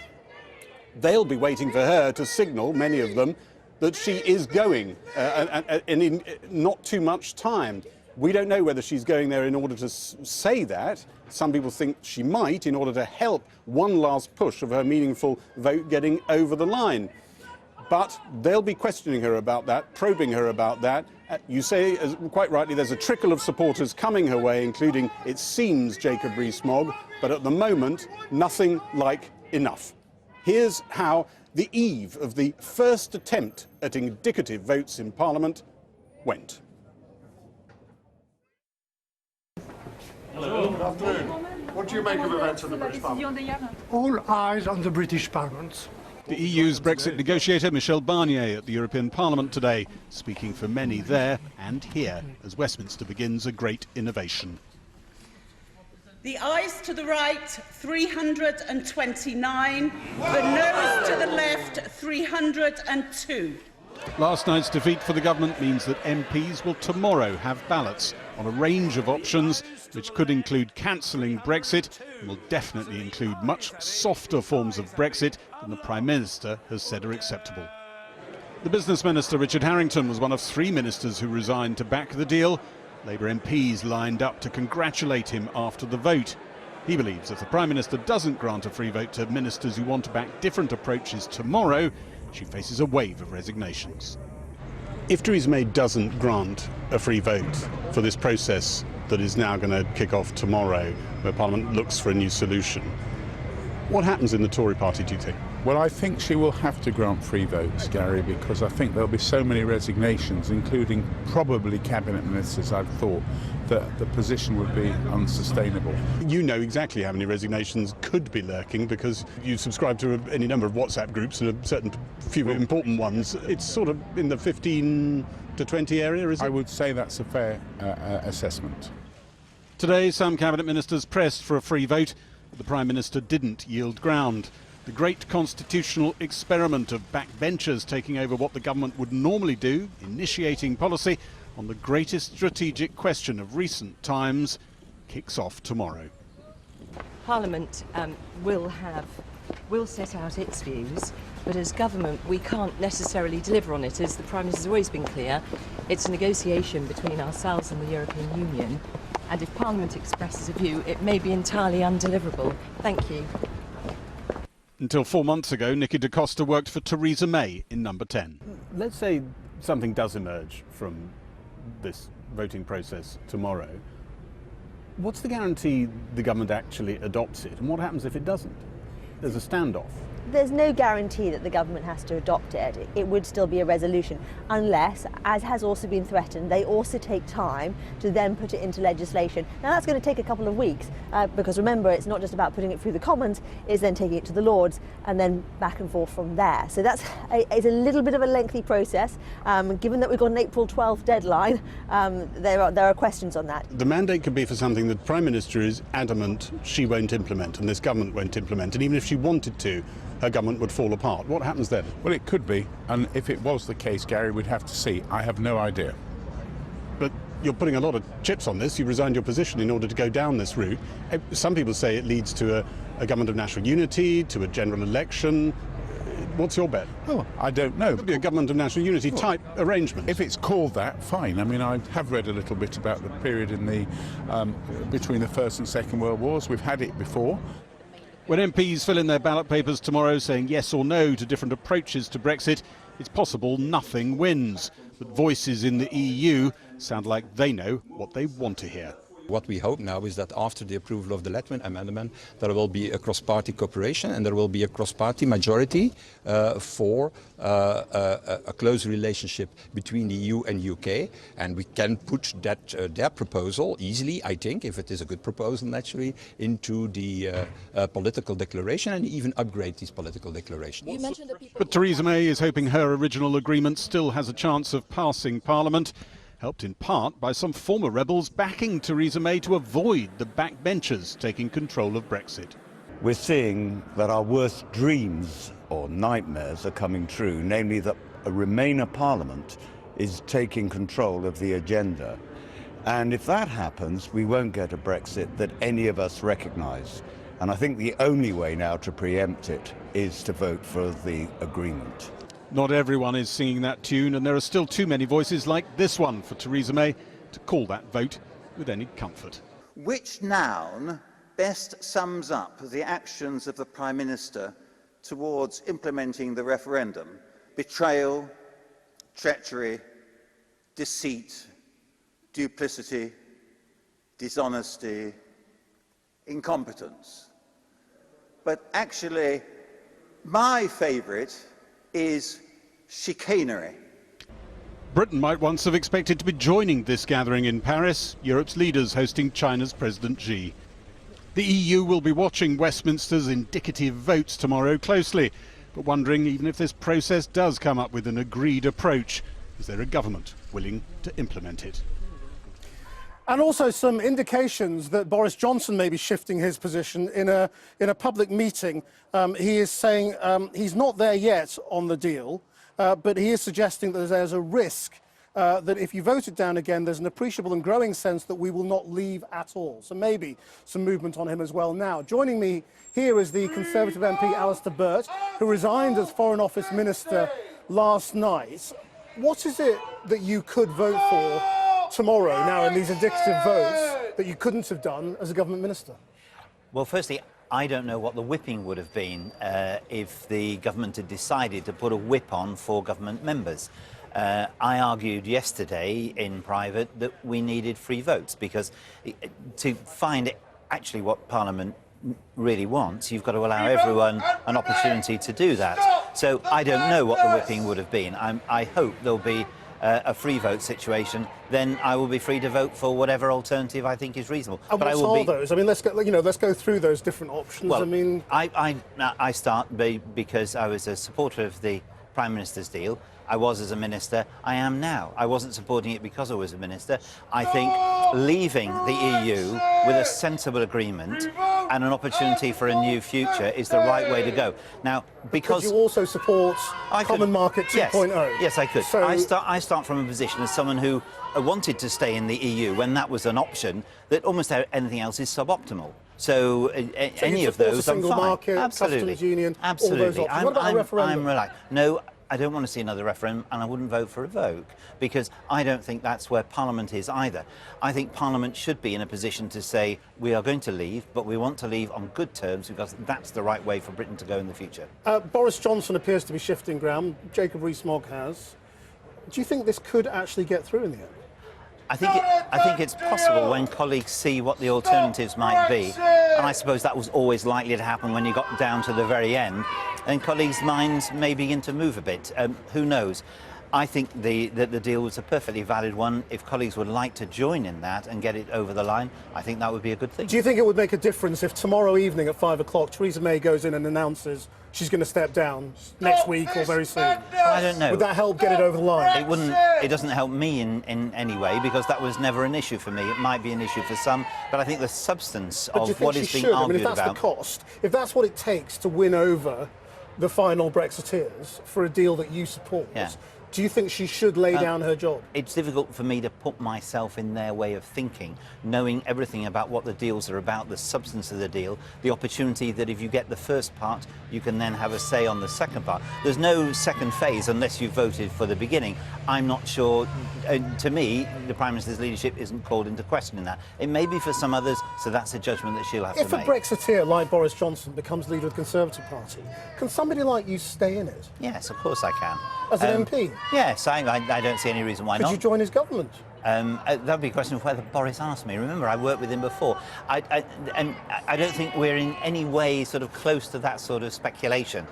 They'll be waiting for her to signal, many of them, that she is going, and in not too much time. We don't know whether she's going there in order to say that. Some people think she might, in order to help one last push of her meaningful vote getting over the line. But they'll be questioning her about that, probing her about that, You say, quite rightly, there's a trickle of supporters coming her way, including, it seems, Jacob Rees-Mogg, but at the moment, nothing like enough. Here's how the eve of the first attempt at indicative votes in Parliament went. Hello. Good afternoon. What do you make of events in the British Parliament? All eyes on the British Parliament. The EU's Brexit negotiator Michel Barnier at the European Parliament today, speaking for many there and here as Westminster begins a great innovation. The ayes to the right, 329. The noes to the left, 302. Last night's defeat for the government means that MPs will tomorrow have ballots on a range of options, which could include cancelling Brexit and will definitely include much softer forms of Brexit than the Prime Minister has said are acceptable. The Business Minister, Richard Harrington, was one of 3 ministers who resigned to back the deal. Labour MPs lined up to congratulate him after the vote. He believes if the Prime Minister doesn't grant a free vote to ministers who want to back different approaches tomorrow, she faces a wave of resignations. If Theresa May doesn't grant a free vote for this process that is now going to kick off tomorrow, where Parliament looks for a new solution, what happens in the Tory party, do you think? Well, I think she will have to grant free votes, Gary, because I think there'll be so many resignations, including probably cabinet ministers, I've thought, that the position would be unsustainable. You know exactly how many resignations could be lurking because you subscribe to any number of WhatsApp groups and a certain few important ones. It's sort of in the 15 to 20 area, is it? I would say that's a fair assessment. Today, some cabinet ministers pressed for a free vote, but the Prime Minister didn't yield ground. The great constitutional experiment of backbenchers taking over what the government would normally do, initiating policy on the greatest strategic question of recent times, kicks off tomorrow. Parliament will set out its views, but as government we can't necessarily deliver on it. As the Prime Minister has always been clear, it's a negotiation between ourselves and the European Union, and if Parliament expresses a view, it may be entirely undeliverable. Thank you. Until 4 months ago, Nicky Da Costa worked for Theresa May in Number 10. Let's say something does emerge from this voting process tomorrow. What's the guarantee the government actually adopts it, and what happens if it doesn't? There's a standoff. There's no guarantee that the government has to adopt it. It would still be a resolution, unless, as has also been threatened, they also take time to then put it into legislation. Now that's going to take a couple of weeks, because remember, it's not just about putting it through the Commons, it's then taking it to the Lords and then back and forth from there. So that's a little bit of a lengthy process. Given that we've got an April 12th deadline, there are questions on that. The mandate could be for something that the Prime Minister is adamant she won't implement and this government won't implement, and even if she wanted to, her government would fall apart. What happens then? Well, it could be, and if it was the case, Gary, we'd have to see. I have no idea. But you're putting a lot of chips on this. You resigned your position in order to go down this route. Some people say it leads to a government of national unity, to a general election. What's your bet? Oh, I don't know. It could be a government of national unity type arrangement. If it's called that, fine. I mean, I have read a little bit about the period in the between the First and Second World Wars. We've had it before. When MPs fill in their ballot papers tomorrow saying yes or no to different approaches to Brexit, it's possible nothing wins. But voices in the EU sound like they know what they want to hear. What we hope now is that after the approval of the Letwin Amendment, there will be a cross-party cooperation and there will be a cross-party majority for a close relationship between the EU and UK. And we can put that their proposal easily, I think, if it is a good proposal naturally, into the political declaration and even upgrade these political declarations. But Theresa May is hoping her original agreement still has a chance of passing Parliament, helped in part by some former rebels backing Theresa May to avoid the backbenchers taking control of Brexit. We're seeing that our worst dreams or nightmares are coming true, namely that a Remainer Parliament is taking control of the agenda. And if that happens, we won't get a Brexit that any of us recognise. And I think the only way now to preempt it is to vote for the agreement. Not everyone is singing that tune, and there are still too many voices like this one for Theresa May to call that vote with any comfort. Which noun best sums up the actions of the Prime Minister towards implementing the referendum? Betrayal, treachery, deceit, duplicity, dishonesty, incompetence. But actually, my favourite is chicanery. Britain might once have expected to be joining this gathering in Paris, Europe's leaders hosting China's President Xi. The EU will be watching Westminster's indicative votes tomorrow closely, but wondering even if this process does come up with an agreed approach, is there a government willing to implement it? And also some indications that Boris Johnson may be shifting his position in a public meeting. He is saying he's not there yet on the deal, but he is suggesting that there's a risk that if you vote it down again, there's an appreciable and growing sense that we will not leave at all. So maybe some movement on him as well now. Joining me here is the Conservative MP Alistair Burt, who resigned as Foreign Office Minister last night. What is it that you could vote for tomorrow, now in these indicative votes, that you couldn't have done as a government minister? Well, firstly, I don't know what the whipping would have been if the government had decided to put a whip on for government members. I argued yesterday in private that we needed free votes, because to find actually what Parliament really wants, you've got to allow everyone an opportunity to do that. So I don't know what the whipping would have been. I hope there'll be a free vote situation, then I will be free to vote for whatever alternative I think is reasonable. And but what are those? I mean, let's go through those different options. Well, I mean, I start because I was a supporter of the Prime Minister's deal. I was as a minister. I am now. I wasn't supporting it because I was a minister. I think leaving the EU with a sensible agreement and an opportunity for a new future is the right way to go. Now, because could you also support Common Market 2.0? Yes, I could. So I start from a position as someone who wanted to stay in the EU when that was an option, that almost anything else is suboptimal. So any of those, I'm fine. Single market, absolutely, customs union, absolutely. all those options. What about a referendum? I'm relaxed. No, I don't want to see another referendum, and I wouldn't vote for a vote, because I don't think that's where Parliament is either. I think Parliament should be in a position to say we are going to leave, but we want to leave on good terms, because that's the right way for Britain to go in the future. Boris Johnson appears to be shifting ground. Jacob Rees-Mogg has. Do you think this could actually get through in the end? I think it's possible when colleagues see what the alternatives might be, and I suppose that was always likely to happen when you got down to the very end, and colleagues' minds may begin to move a bit. Who knows? I think that the deal was a perfectly valid one. If colleagues would like to join in that and get it over the line, I think that would be a good thing. Do you think it would make a difference if tomorrow evening at 5 o'clock Theresa May goes in and announces she's going to step down next week or very soon? I don't know. Would that help get it over the line? It wouldn't. It doesn't help me in any way, because that was never an issue for me. It might be an issue for some, but I think the substance of what is being argued about. If that's the cost, if that's what it takes to win over the final Brexiteers for a deal that you support, do you think she should lay down her job? It's difficult for me to put myself in their way of thinking, knowing everything about what the deals are about, the substance of the deal, the opportunity that if you get the first part, you can then have a say on the second part. There's no second phase unless you voted for the beginning. I'm not sure. To me, the Prime Minister's leadership isn't called into question in that. It may be for some others, so that's a judgment that she'll have to make. If a Brexiteer like Boris Johnson becomes leader of the Conservative Party, can somebody like you stay in it? Yes, of course I can. As an MP? Yes, I don't see any reason why not. Could you join his government? That would be a question of whether Boris asked me. Remember, I worked with him before. And I don't think we're in any way sort of close to that sort of speculation.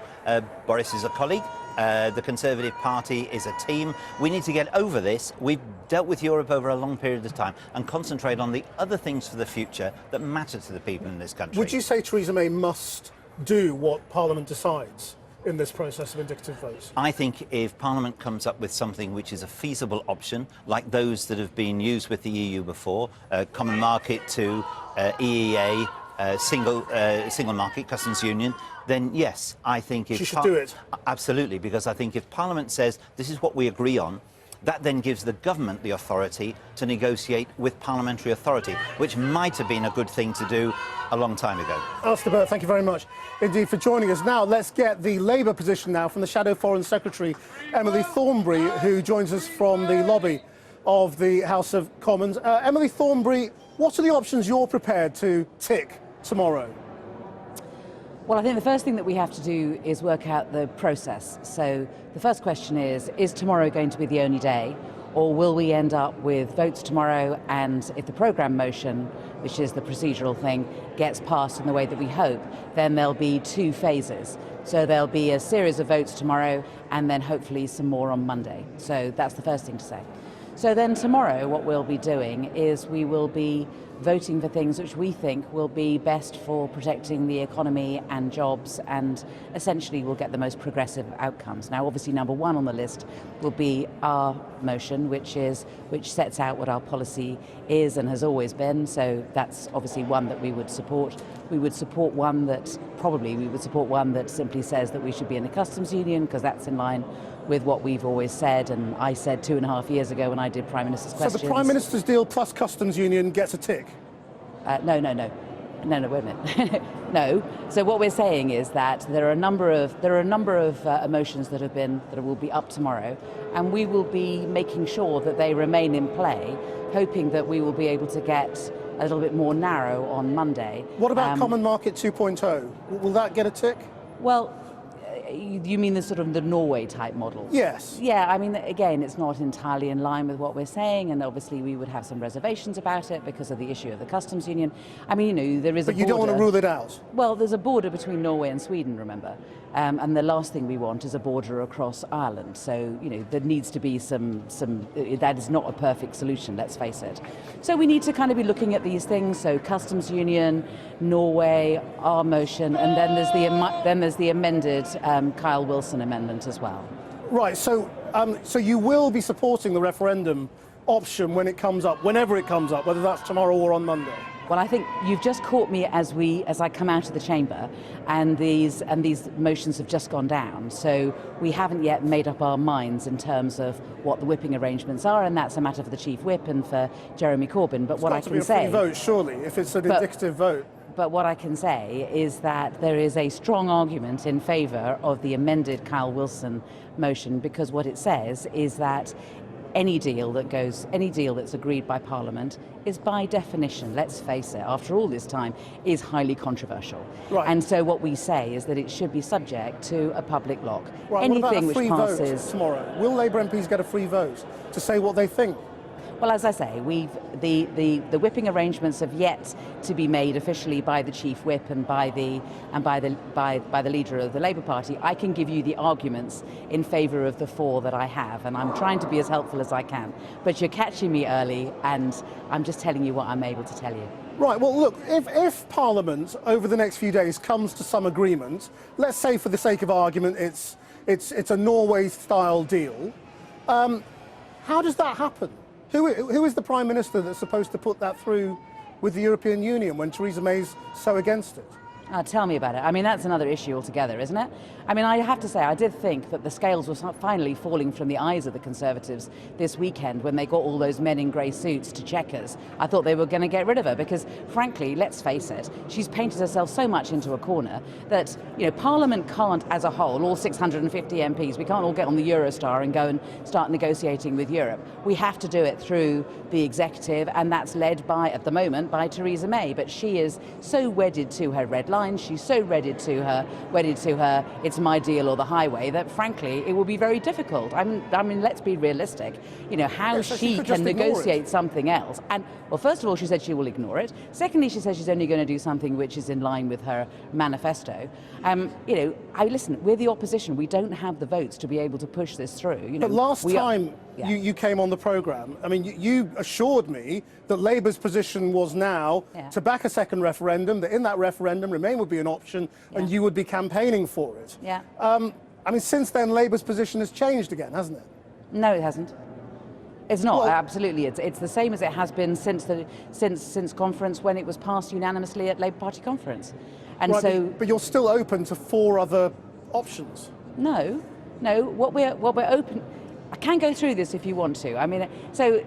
Boris is a colleague. The Conservative Party is a team. We need to get over this. We've dealt with Europe over a long period of time and concentrate on the other things for the future that matter to the people in this country. Would you say Theresa May must do what Parliament decides in this process of indicative votes? I think if Parliament comes up with something which is a feasible option, like those that have been used with the EU before, Common Market to EEA, single market, customs union, then yes, I think if she should do it. Absolutely, because I think if Parliament says this is what we agree on, that then gives the government the authority to negotiate with parliamentary authority, which might have been a good thing to do a long time ago. Alistair Burt, thank you very much indeed for joining us. Now let's get the Labour position now from the Shadow Foreign Secretary, Emily Thornberry, who joins us from the lobby of the House of Commons. Emily Thornberry, what are the options you're prepared to tick tomorrow? Well, I think the first thing that we have to do is work out the process. So the first question is tomorrow going to be the only day, Or will we end up with votes tomorrow, and if the programme motion, which is the procedural thing, gets passed in the way that we hope, then there'll be 2 phases. So there'll be a series of votes tomorrow and then hopefully some more on Monday. So that's the first thing to say. So then tomorrow what we'll be doing is we will be voting for things which we think will be best for protecting the economy and jobs, and essentially will get the most progressive outcomes. Now obviously number 1 on the list will be our motion, which sets out what our policy is and has always been. So that's obviously one that we would support. We would support one that simply says that we should be in the customs union, because that's in line with what we've always said, and I said 2.5 years ago when I did Prime Minister's questions. So the Prime Minister's deal plus customs union gets a tick? No, wait a minute. No. So what we're saying is that there are a number of motions that will be up tomorrow, and we will be making sure that they remain in play, hoping that we will be able to get a little bit more narrow on Monday. What about Common Market 2.0? Will that get a tick? Well, you mean the sort of the Norway type model? Yes. Yeah, I mean, again, it's not entirely in line with what we're saying, and obviously we would have some reservations about it because of the issue of the customs union. I mean, there is a border. But you don't want to rule it out? Well, there's a border between Norway and Sweden, remember? And the last thing we want is a border across Ireland. So, there needs to be some that is not a perfect solution, let's face it. So we need to kind of be looking at these things. So customs union, Norway, our motion, and then there's the amended Kyle Wilson amendment as well. Right, so you will be supporting the referendum option when it comes up, whenever it comes up, whether that's tomorrow or on Monday? Well, I think you've just caught me as I come out of the chamber, and these motions have just gone down. So we haven't yet made up our minds in terms of what the whipping arrangements are, and that's a matter for the Chief Whip and for Jeremy Corbyn. But what I can say, it's got to be a free vote, surely, if it's an indicative vote. But what I can say is that there is a strong argument in favour of the amended Kyle Wilson motion, because what it says is that any deal that's agreed by Parliament is by definition, let's face it, after all this time, is highly controversial. Right. And so what we say is that it should be subject to a public lock. Right, Anything what about a free which passes vote tomorrow? Will Labour MPs get a free vote to say what they think? Well, as I say, the whipping arrangements have yet to be made officially by the Chief Whip and by the leader of the Labour Party. I can give you the arguments in favour of the 4 that I have, and I'm trying to be as helpful as I can. But you're catching me early, and I'm just telling you what I'm able to tell you. Right, well look, if Parliament over the next few days comes to some agreement, let's say for the sake of argument it's a Norway-style deal, how does that happen? Who is the Prime Minister that's supposed to put that through with the European Union when Theresa May's so against it? Tell me about it. I mean, that's another issue altogether, isn't it? I mean, I have to say, I did think that the scales were finally falling from the eyes of the Conservatives this weekend when they got all those men in grey suits to Chequers. I thought they were going to get rid of her because, frankly, let's face it, she's painted herself so much into a corner that, Parliament can't, as a whole, all 650 MPs, we can't all get on the Eurostar and go and start negotiating with Europe. We have to do it through the executive, and that's led by, at the moment, by Theresa May. But she is so wedded to her red line, she's so wedded to her, it's my deal or the highway, that frankly it will be very difficult. I mean, let's be realistic. How she can negotiate something else. And well, first of all, she said she will ignore it. Secondly, she says she's only going to do something which is in line with her manifesto. Listen, we're the opposition. We don't have the votes to be able to push this through. But last time you came on the programme, I mean, you assured me that Labour's position was now to back a second referendum, that in that referendum Remain would be an option, and you would be campaigning for it. Yeah. I mean, since then, Labour's position has changed again, hasn't it? No, it hasn't. It's not, absolutely. It's the same as it has been since conference, when it was passed unanimously at Labour Party conference. And right, but you're still open to 4 other options? No. What we're open. I can go through this if you want to. I mean, so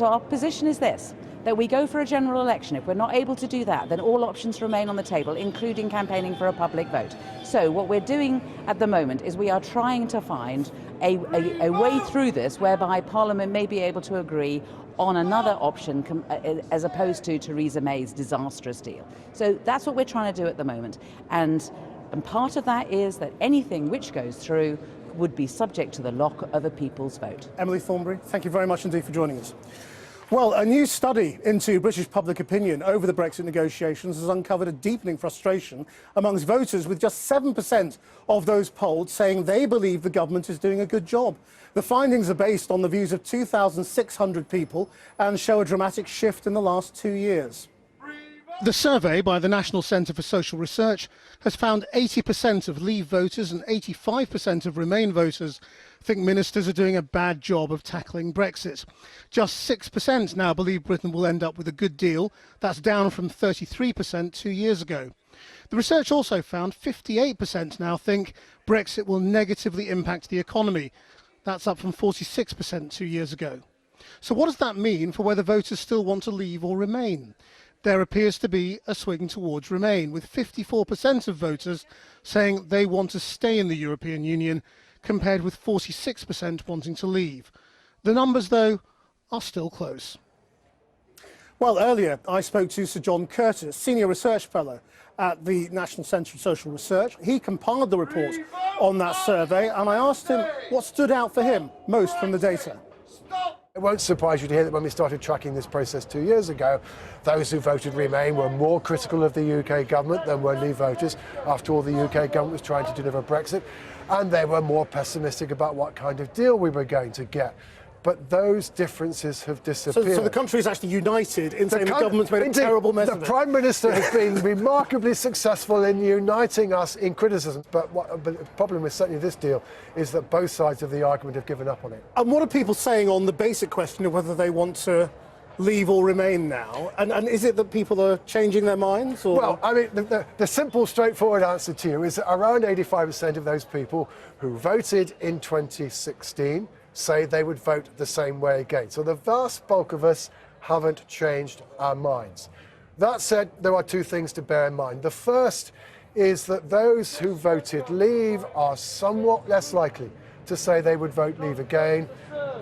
our position is this: that we go for a general election. If we're not able to do that, then all options remain on the table, including campaigning for a public vote. So what we're doing at the moment is we are trying to find a way through this whereby Parliament may be able to agree on another option as opposed to Theresa May's disastrous deal. So that's what we're trying to do at the moment. And part of that is that anything which goes through would be subject to the lock of a people's vote. Emily Thornberry, thank you very much indeed for joining us. Well, a new study into British public opinion over the Brexit negotiations has uncovered a deepening frustration amongst voters, with just 7% of those polled saying they believe the government is doing a good job. The findings are based on the views of 2,600 people and show a dramatic shift in the last 2 years. The survey by the National Centre for Social Research has found 80% of Leave voters and 85% of Remain voters think ministers are doing a bad job of tackling Brexit. Just 6% now believe Britain will end up with a good deal. That's down from 33% 2 years ago. The research also found 58% now think Brexit will negatively impact the economy. That's up from 46% 2 years ago. So what does that mean for whether voters still want to leave or remain? There appears to be a swing towards Remain, with 54% of voters saying they want to stay in the European Union, compared with 46% wanting to leave. The numbers, though, are still close. Well, earlier I spoke to Sir John Curtis, Senior Research Fellow at the National Centre for Social Research. He compiled the report on that survey, and I asked him what stood out for him most from the data. It won't surprise you to hear that when we started tracking this process 2 years ago, those who voted Remain were more critical of the UK government than were Leave voters. After all, the UK government was trying to deliver Brexit, and they were more pessimistic about what kind of deal we were going to get. But those differences have disappeared. So the country is actually united in saying the government's made a terrible mess of it. The Prime Minister has been remarkably successful in uniting us in criticism. But the problem with certainly this deal is that both sides of the argument have given up on it. And what are people saying on the basic question of whether they want to leave or remain now? And is it that people are changing their minds? Or? Well, I mean, the simple, straightforward answer to you is that around 85% of those people who voted in 2016 say they would vote the same way again. So the vast bulk of us haven't changed our minds. That said, there are two things to bear in mind. The first is that those who voted Leave are somewhat less likely to say they would vote Leave again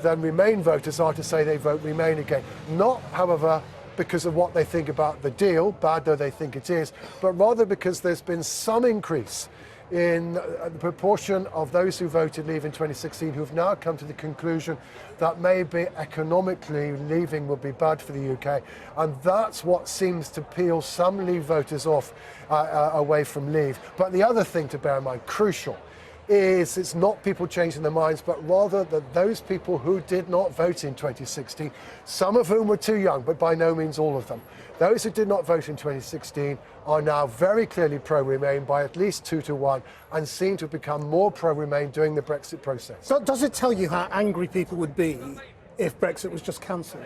than Remain voters are to say they vote Remain again. Not, however, because of what they think about the deal, bad though they think it is, but rather because there's been some increase in the proportion of those who voted Leave in 2016 who've now come to the conclusion that maybe economically leaving would be bad for the UK, and that's what seems to peel some Leave voters off away from Leave. But the other thing to bear in mind, crucial, is it's not people changing their minds, but rather that those people who did not vote in 2016, some of whom were too young, but by no means all of them, those who did not vote in 2016 are now very clearly pro-Remain by at least 2 to 1 and seem to have become more pro-Remain during the Brexit process. So does it tell you how angry people would be if Brexit was just cancelled?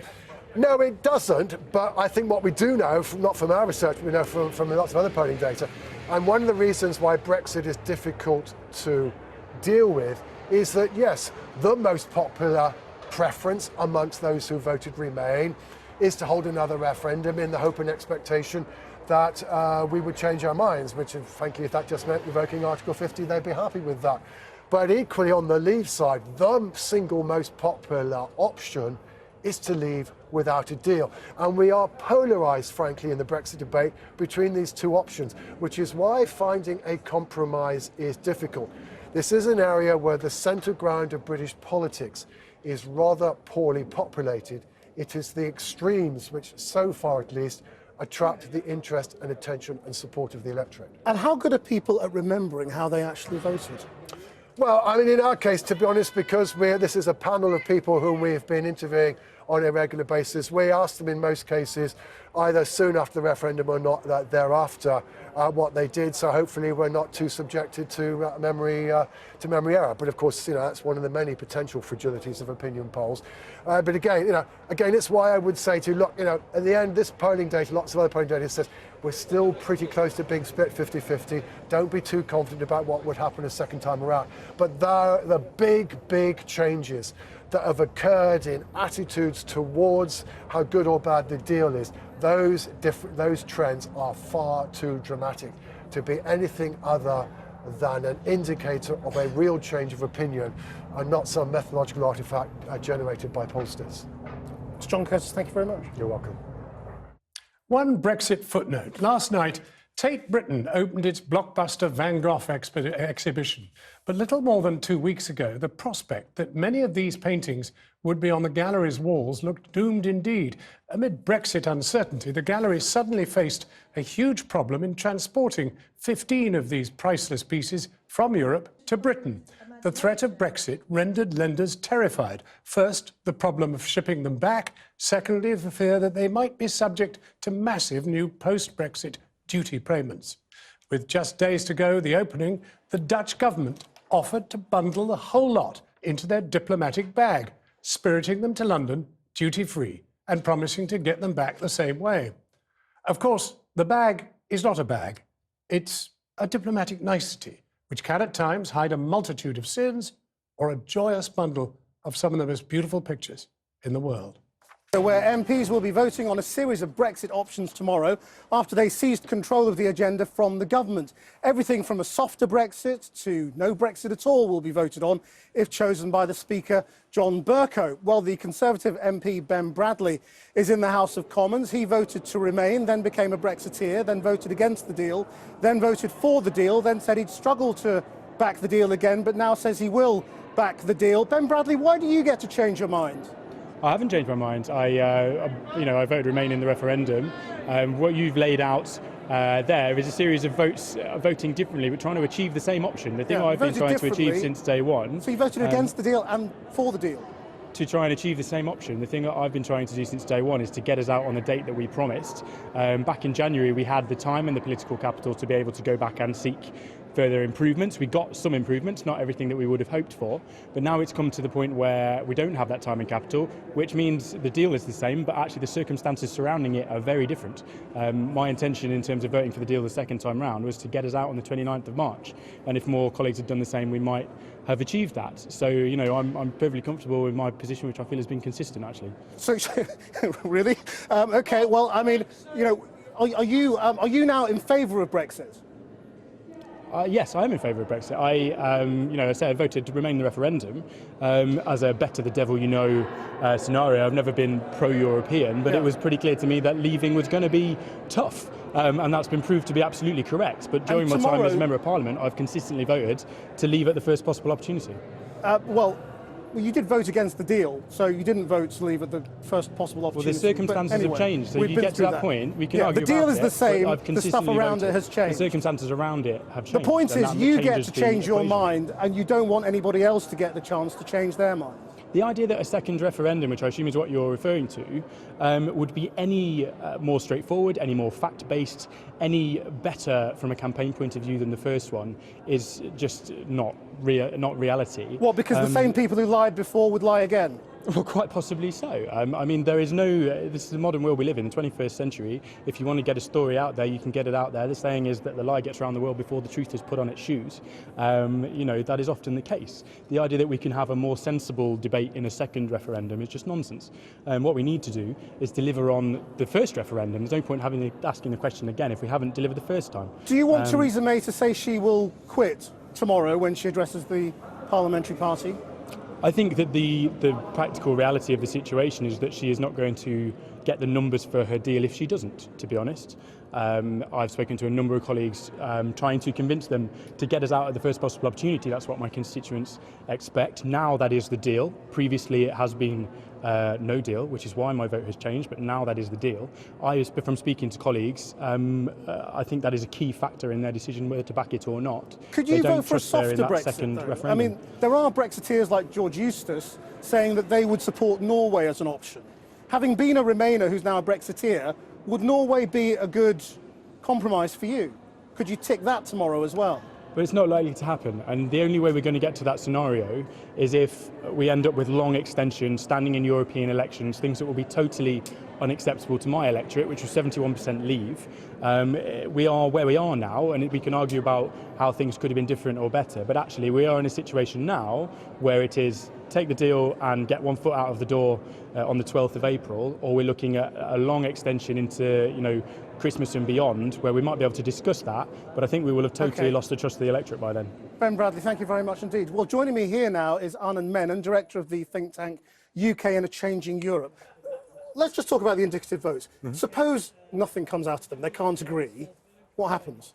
No, it doesn't, but I think what we do know, not from our research, but we know from lots of other polling data, and one of the reasons why Brexit is difficult to deal with is that, yes, the most popular preference amongst those who voted Remain is to hold another referendum in the hope and expectation that we would change our minds, which, frankly, if that just meant revoking Article 50, they'd be happy with that. But equally, on the Leave side, the single most popular option is to leave without a deal. And we are polarised, frankly, in the Brexit debate between these two options, which is why finding a compromise is difficult. This is an area where the centre ground of British politics is rather poorly populated. It is the extremes which, so far at least, attract the interest and attention and support of the electorate. And how good are people at remembering how they actually voted? Well, I mean, in our case, to be honest, because this is a panel of people whom we have been interviewing on a regular basis, we ask them in most cases, either soon after the referendum or not thereafter, what they did. So hopefully we're not too subjected to memory error. But of course, that's one of the many potential fragilities of opinion polls. But again, it's why I would say to look, at the end, this polling data, lots of other polling data says we're still pretty close to being split 50-50. Don't be too confident about what would happen a second time around. But the big changes that have occurred in attitudes towards how good or bad the deal is, those trends are far too dramatic to be anything other than an indicator of a real change of opinion and not some methodological artifact generated by pollsters. John Curtis, thank you very much. You're welcome. One Brexit footnote. Last night, Tate Britain opened its blockbuster Van Gogh exhibition, but little more than 2 weeks ago, the prospect that many of these paintings would be on the gallery's walls looked doomed indeed. Amid Brexit uncertainty, the gallery suddenly faced a huge problem in transporting 15 of these priceless pieces from Europe to Britain. The threat of Brexit rendered lenders terrified. First, the problem of shipping them back. Secondly, the fear that they might be subject to massive new post-Brexit duty payments. With just days to go, the opening, the Dutch government offered to bundle the whole lot into their diplomatic bag, spiriting them to London duty-free and promising to get them back the same way. Of course, the bag is not a bag. It's a diplomatic nicety, which can at times hide a multitude of sins or a joyous bundle of some of the most beautiful pictures in the world. Where MPs will be voting on a series of Brexit options tomorrow after they seized control of the agenda from the government. Everything from a softer Brexit to no Brexit at all will be voted on if chosen by the Speaker, John Bercow. Well, the Conservative MP Ben Bradley is in the House of Commons. He voted to remain, then became a Brexiteer, then voted against the deal, then voted for the deal, then said he'd struggle to back the deal again, but now says he will back the deal. Ben Bradley, why do you get to change your mind? I haven't changed my mind. I voted Remain in the referendum. What you've laid out there is a series of votes voting differently, but trying to achieve the same option. The thing I've been trying to achieve since day one. So you voted against the deal and for the deal? To try and achieve the same option. The thing that I've been trying to do since day one is to get us out on the date that we promised. Back in January, we had the time and the political capital to be able to go back and seek further improvements. We got some improvements, not everything that we would have hoped for, but now it's come to the point where we don't have that time and capital, which means the deal is the same, but actually the circumstances surrounding it are very different. My intention in terms of voting for the deal the second time round was to get us out on the 29th of March, and if more colleagues had done the same, we might have achieved that. So, I'm perfectly comfortable with my position, which I feel has been consistent, actually. So, really? Okay, well, I mean, are you now in favour of Brexit? Yes, I am in favour of Brexit. I said I voted to remain in the referendum as a better the devil you know scenario. I've never been pro-European, but it was pretty clear to me that leaving was going to be tough. And that's been proved to be absolutely correct. But during my time as a Member of Parliament, I've consistently voted to leave at the first possible opportunity. Well, you did vote against the deal, so you didn't vote to leave at the first possible opportunity. Well, the circumstances have changed, so you get to that point, we can argue the deal about is the same, the stuff around it has The changed. circumstances around it have changed. The point is you get to change your mind, and you don't want anybody else to get the chance to change their mind. The idea that a second referendum, which I assume is what you're referring to, would be any more straightforward, any more fact-based, any better from a campaign point of view than the first one is just not reality. What, because the same people who lied before would lie again? Well, quite possibly so. I mean, there is no... this is the modern world we live in, the 21st century. If you want to get a story out there, you can get it out there. The saying is that the lie gets around the world before the truth is put on its shoes. That is often the case. The idea that we can have a more sensible debate in a second referendum is just nonsense. What we need to do is deliver on the first referendum. There's no point asking the question again if we haven't delivered the first time. Do you want Theresa May to say she will quit tomorrow when she addresses the parliamentary party? I think that the practical reality of the situation is that she is not going to get the numbers for her deal if she doesn't, to be honest. I've spoken to a number of colleagues trying to convince them to get us out at the first possible opportunity. That's what my constituents expect. Now that is the deal. Previously it has been no deal, which is why my vote has changed, but now that is the deal. From speaking to colleagues, I think that is a key factor in their decision whether to back it or not. Could you vote for a softer Brexit, though? I mean, there are Brexiteers like George Eustace saying that they would support Norway as an option. Having been a Remainer who's now a Brexiteer, would Norway be a good compromise for you? Could you tick that tomorrow as well? But it's not likely to happen, and the only way we're going to get to that scenario is if we end up with long extensions, standing in European elections, things that will be totally unacceptable to my electorate, which was 71% leave. We are where we are now, and we can argue about how things could have been different or better, but actually we are in a situation now where it is take the deal and get one foot out of the door on the 12th of April, or we're looking at a long extension into Christmas and beyond, where we might be able to discuss that, but I think we will have totally lost the trust of the electorate by then. Ben Bradley, thank you very much indeed. Well, joining me here now is Anand Menon, director of the think tank UK and a Changing Europe. Let's just talk about the indicative votes. Suppose nothing comes out of them, they can't agree. what happens?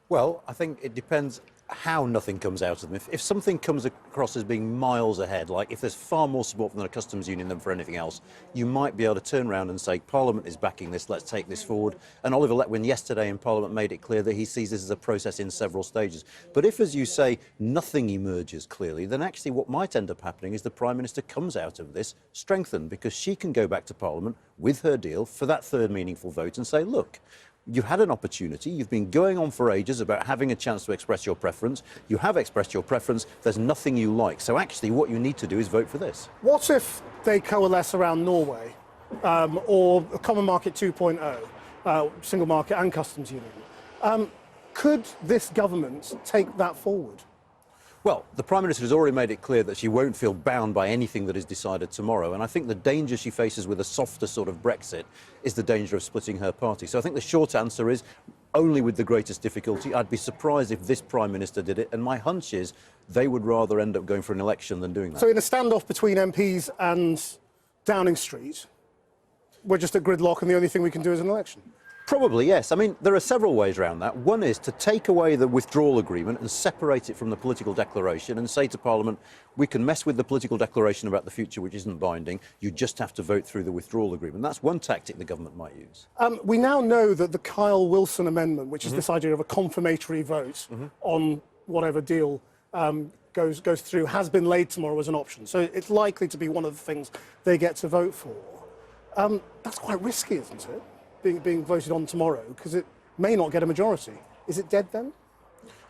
Well, I think it depends how nothing comes out of them. If something comes across as being miles ahead, like if there's far more support from the customs union than for anything else, you might be able to turn around and say, Parliament is backing this, let's take this forward. And Oliver Letwin yesterday in Parliament made it clear that he sees this as a process in several stages. But if, as you say, nothing emerges clearly, then actually what might end up happening is the Prime Minister comes out of this strengthened, because she can go back to Parliament with her deal for that third meaningful vote and say, look, you had an opportunity, you've been going on for ages about having a chance to express your preference, you have expressed your preference, there's nothing you like, so actually what you need to do is vote for this. What if they coalesce around Norway or a Common Market 2.0, single market and customs union? Could this government take that forward? Well, the Prime Minister has already made it clear that she won't feel bound by anything that is decided tomorrow, and I think the danger she faces with a softer sort of Brexit is the danger of splitting her party. So I think the short answer is only with the greatest difficulty. I'd be surprised if this Prime Minister did it, and my hunch is they would rather end up going for an election than doing that. So in a standoff between MPs and Downing Street, we're just at gridlock and the only thing we can do is an election? Probably, yes. I mean, there are several ways around that. One is to take away the withdrawal agreement and separate it from the political declaration and say to Parliament, we can mess with the political declaration about the future, which isn't binding. You just have to vote through the withdrawal agreement. That's one tactic the government might use. We now know that the Kyle Wilson amendment, which is this idea of a confirmatory vote on whatever deal goes through, has been laid tomorrow as an option. So it's likely to be one of the things they get to vote for. That's quite risky, isn't it? Being voted on tomorrow, because it may not get a majority. Is it dead then?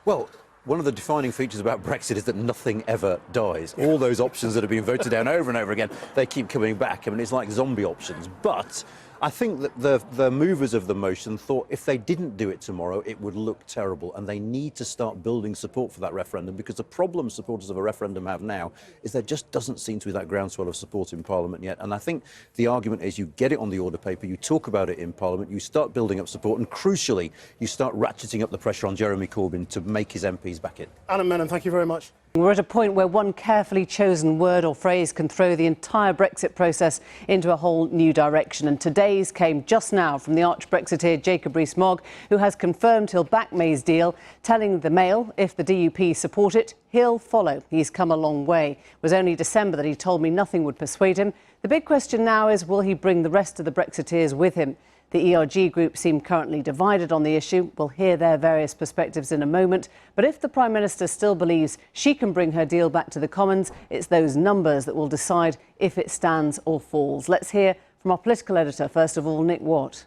Well, one of the defining features about Brexit is that nothing ever dies. All those options that have been voted down over and over again, they keep coming back. I mean, it's like zombie options. But I think that the movers of the motion thought if they didn't do it tomorrow, it would look terrible, and they need to start building support for that referendum, because the problem supporters of a referendum have now is there just doesn't seem to be that groundswell of support in Parliament yet. And I think the argument is you get it on the order paper, you talk about it in Parliament, you start building up support, and crucially, you start ratcheting up the pressure on Jeremy Corbyn to make his MPs back it. Anna Menon, thank you very much. We're at a point where one carefully chosen word or phrase can throw the entire Brexit process into a whole new direction. And today's came just now from the arch-Brexiteer Jacob Rees Mogg, who has confirmed he'll back May's deal, telling the Mail if the DUP support it, he'll follow. He's come a long way. It was only December that he told me nothing would persuade him. The big question now is, will he bring the rest of the Brexiteers with him? The ERG group seem currently divided on the issue. We'll hear their various perspectives in a moment. But if the Prime Minister still believes she can bring her deal back to the Commons, it's those numbers that will decide if it stands or falls. Let's hear from our political editor, first of all, Nick Watt.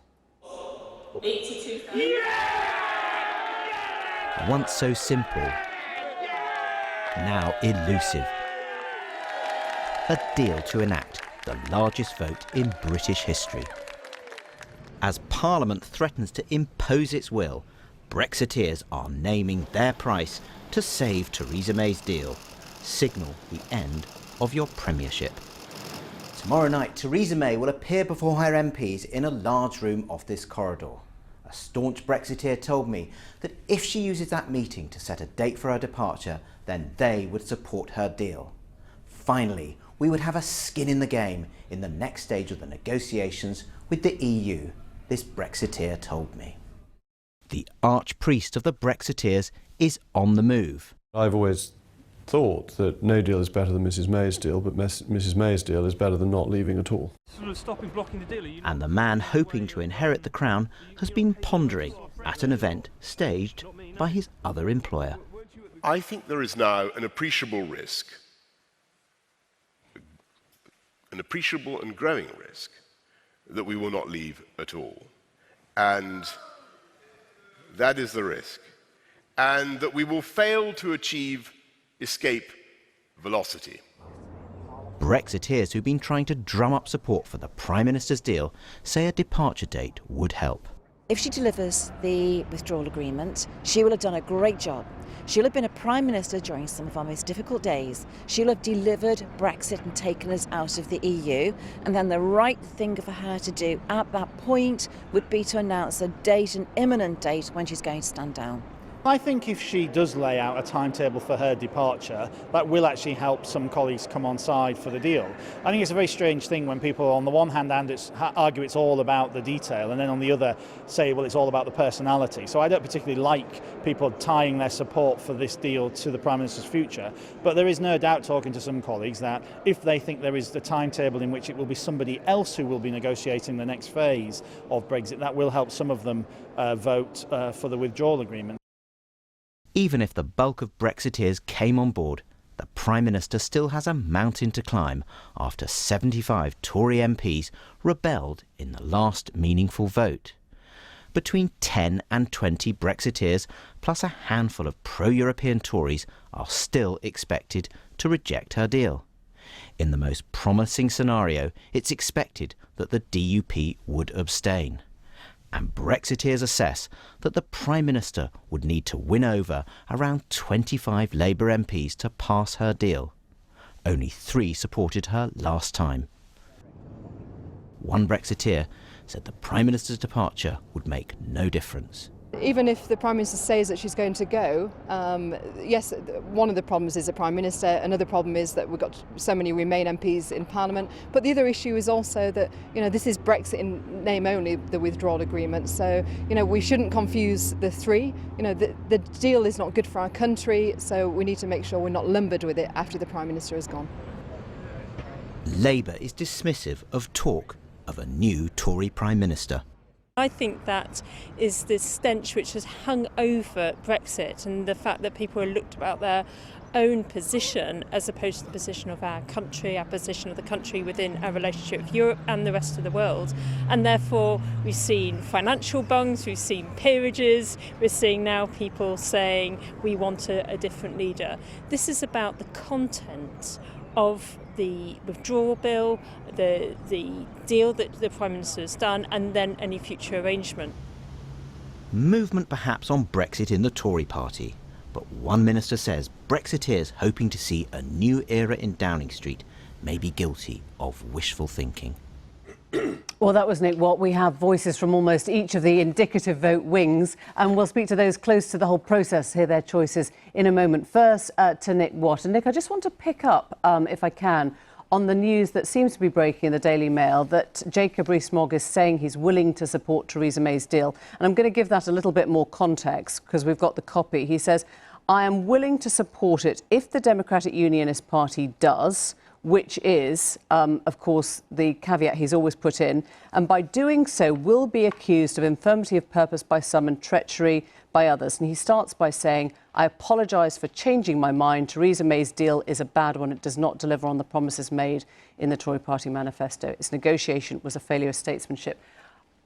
82,000. Once so simple, now elusive. A deal to enact the largest vote in British history. As Parliament threatens to impose its will, Brexiteers are naming their price to save Theresa May's deal. Signal the end of your premiership. Tomorrow night, Theresa May will appear before her MPs in a large room off this corridor. A staunch Brexiteer told me that if she uses that meeting to set a date for her departure, then they would support her deal. Finally, we would have a skin in the game in the next stage of the negotiations with the EU. This Brexiteer told me. The archpriest of the Brexiteers is on the move. I've always thought that no deal is better than Mrs May's deal, but Mrs May's deal is better than not leaving at all. Sort of stopping blocking the deal. And the man hoping to inherit the crown has been pondering at an event staged by his other employer. I think there is now an appreciable risk, an appreciable and growing risk, that we will not leave at all. And that is the risk. And that we will fail to achieve escape velocity. Brexiteers who've been trying to drum up support for the Prime Minister's deal say a departure date would help. If she delivers the withdrawal agreement, she will have done a great job. She'll have been a Prime Minister during some of our most difficult days. She'll have delivered Brexit and taken us out of the EU. And then the right thing for her to do at that point would be to announce a date, an imminent date, when she's going to stand down. I think if she does lay out a timetable for her departure, that will actually help some colleagues come on side for the deal. I think it's a very strange thing when people on the one hand argue it's all about the detail, and then on the other say, well, it's all about the personality. So I don't particularly like people tying their support for this deal to the Prime Minister's future, but there is no doubt, talking to some colleagues, that if they think there is the timetable in which it will be somebody else who will be negotiating the next phase of Brexit, that will help some of them vote for the withdrawal agreement. Even if the bulk of Brexiteers came on board, the Prime Minister still has a mountain to climb after 75 Tory MPs rebelled in the last meaningful vote. Between 10 and 20 Brexiteers, plus a handful of pro-European Tories, are still expected to reject her deal. In the most promising scenario, it's expected that the DUP would abstain. And Brexiteers assess that the Prime Minister would need to win over around 25 Labour MPs to pass her deal. Only 3 supported her last time. One Brexiteer said the Prime Minister's departure would make no difference. Even if the Prime Minister says that she's going to go, yes, one of the problems is the Prime Minister. Another problem is that we've got so many Remain MPs in Parliament. But the other issue is also that, this is Brexit in name only, the withdrawal agreement. So, we shouldn't confuse the 3. The deal is not good for our country, so we need to make sure we're not lumbered with it after the Prime Minister is gone. Labour is dismissive of talk of a new Tory Prime Minister. I think that is the stench which has hung over Brexit, and the fact that people are looked about their own position as opposed to the position of our country, our position of the country within our relationship with Europe and the rest of the world. And therefore we've seen financial bungs, we've seen peerages, we're seeing now people saying we want a different leader. This is about the content of the withdrawal bill, the deal that the Prime Minister has done, and then any future arrangement. Movement perhaps on Brexit in the Tory party, but one minister says Brexiteers hoping to see a new era in Downing Street may be guilty of wishful thinking. Well, that was Nick Watt. We have voices from almost each of the indicative vote wings, and we'll speak to those close to the whole process, hear their choices in a moment. First, to Nick Watt. And Nick, I just want to pick up, if I can, on the news that seems to be breaking in the Daily Mail that Jacob Rees Mogg is saying he's willing to support Theresa May's deal. And I'm going to give that a little bit more context because we've got the copy. He says, I am willing to support it if the Democratic Unionist Party does, which is, of course, the caveat he's always put in, and by doing so will be accused of infirmity of purpose by some and treachery by others. And he starts by saying, I apologise for changing my mind. Theresa May's deal is a bad one. It does not deliver on the promises made in the Tory party manifesto. Its negotiation was a failure of statesmanship.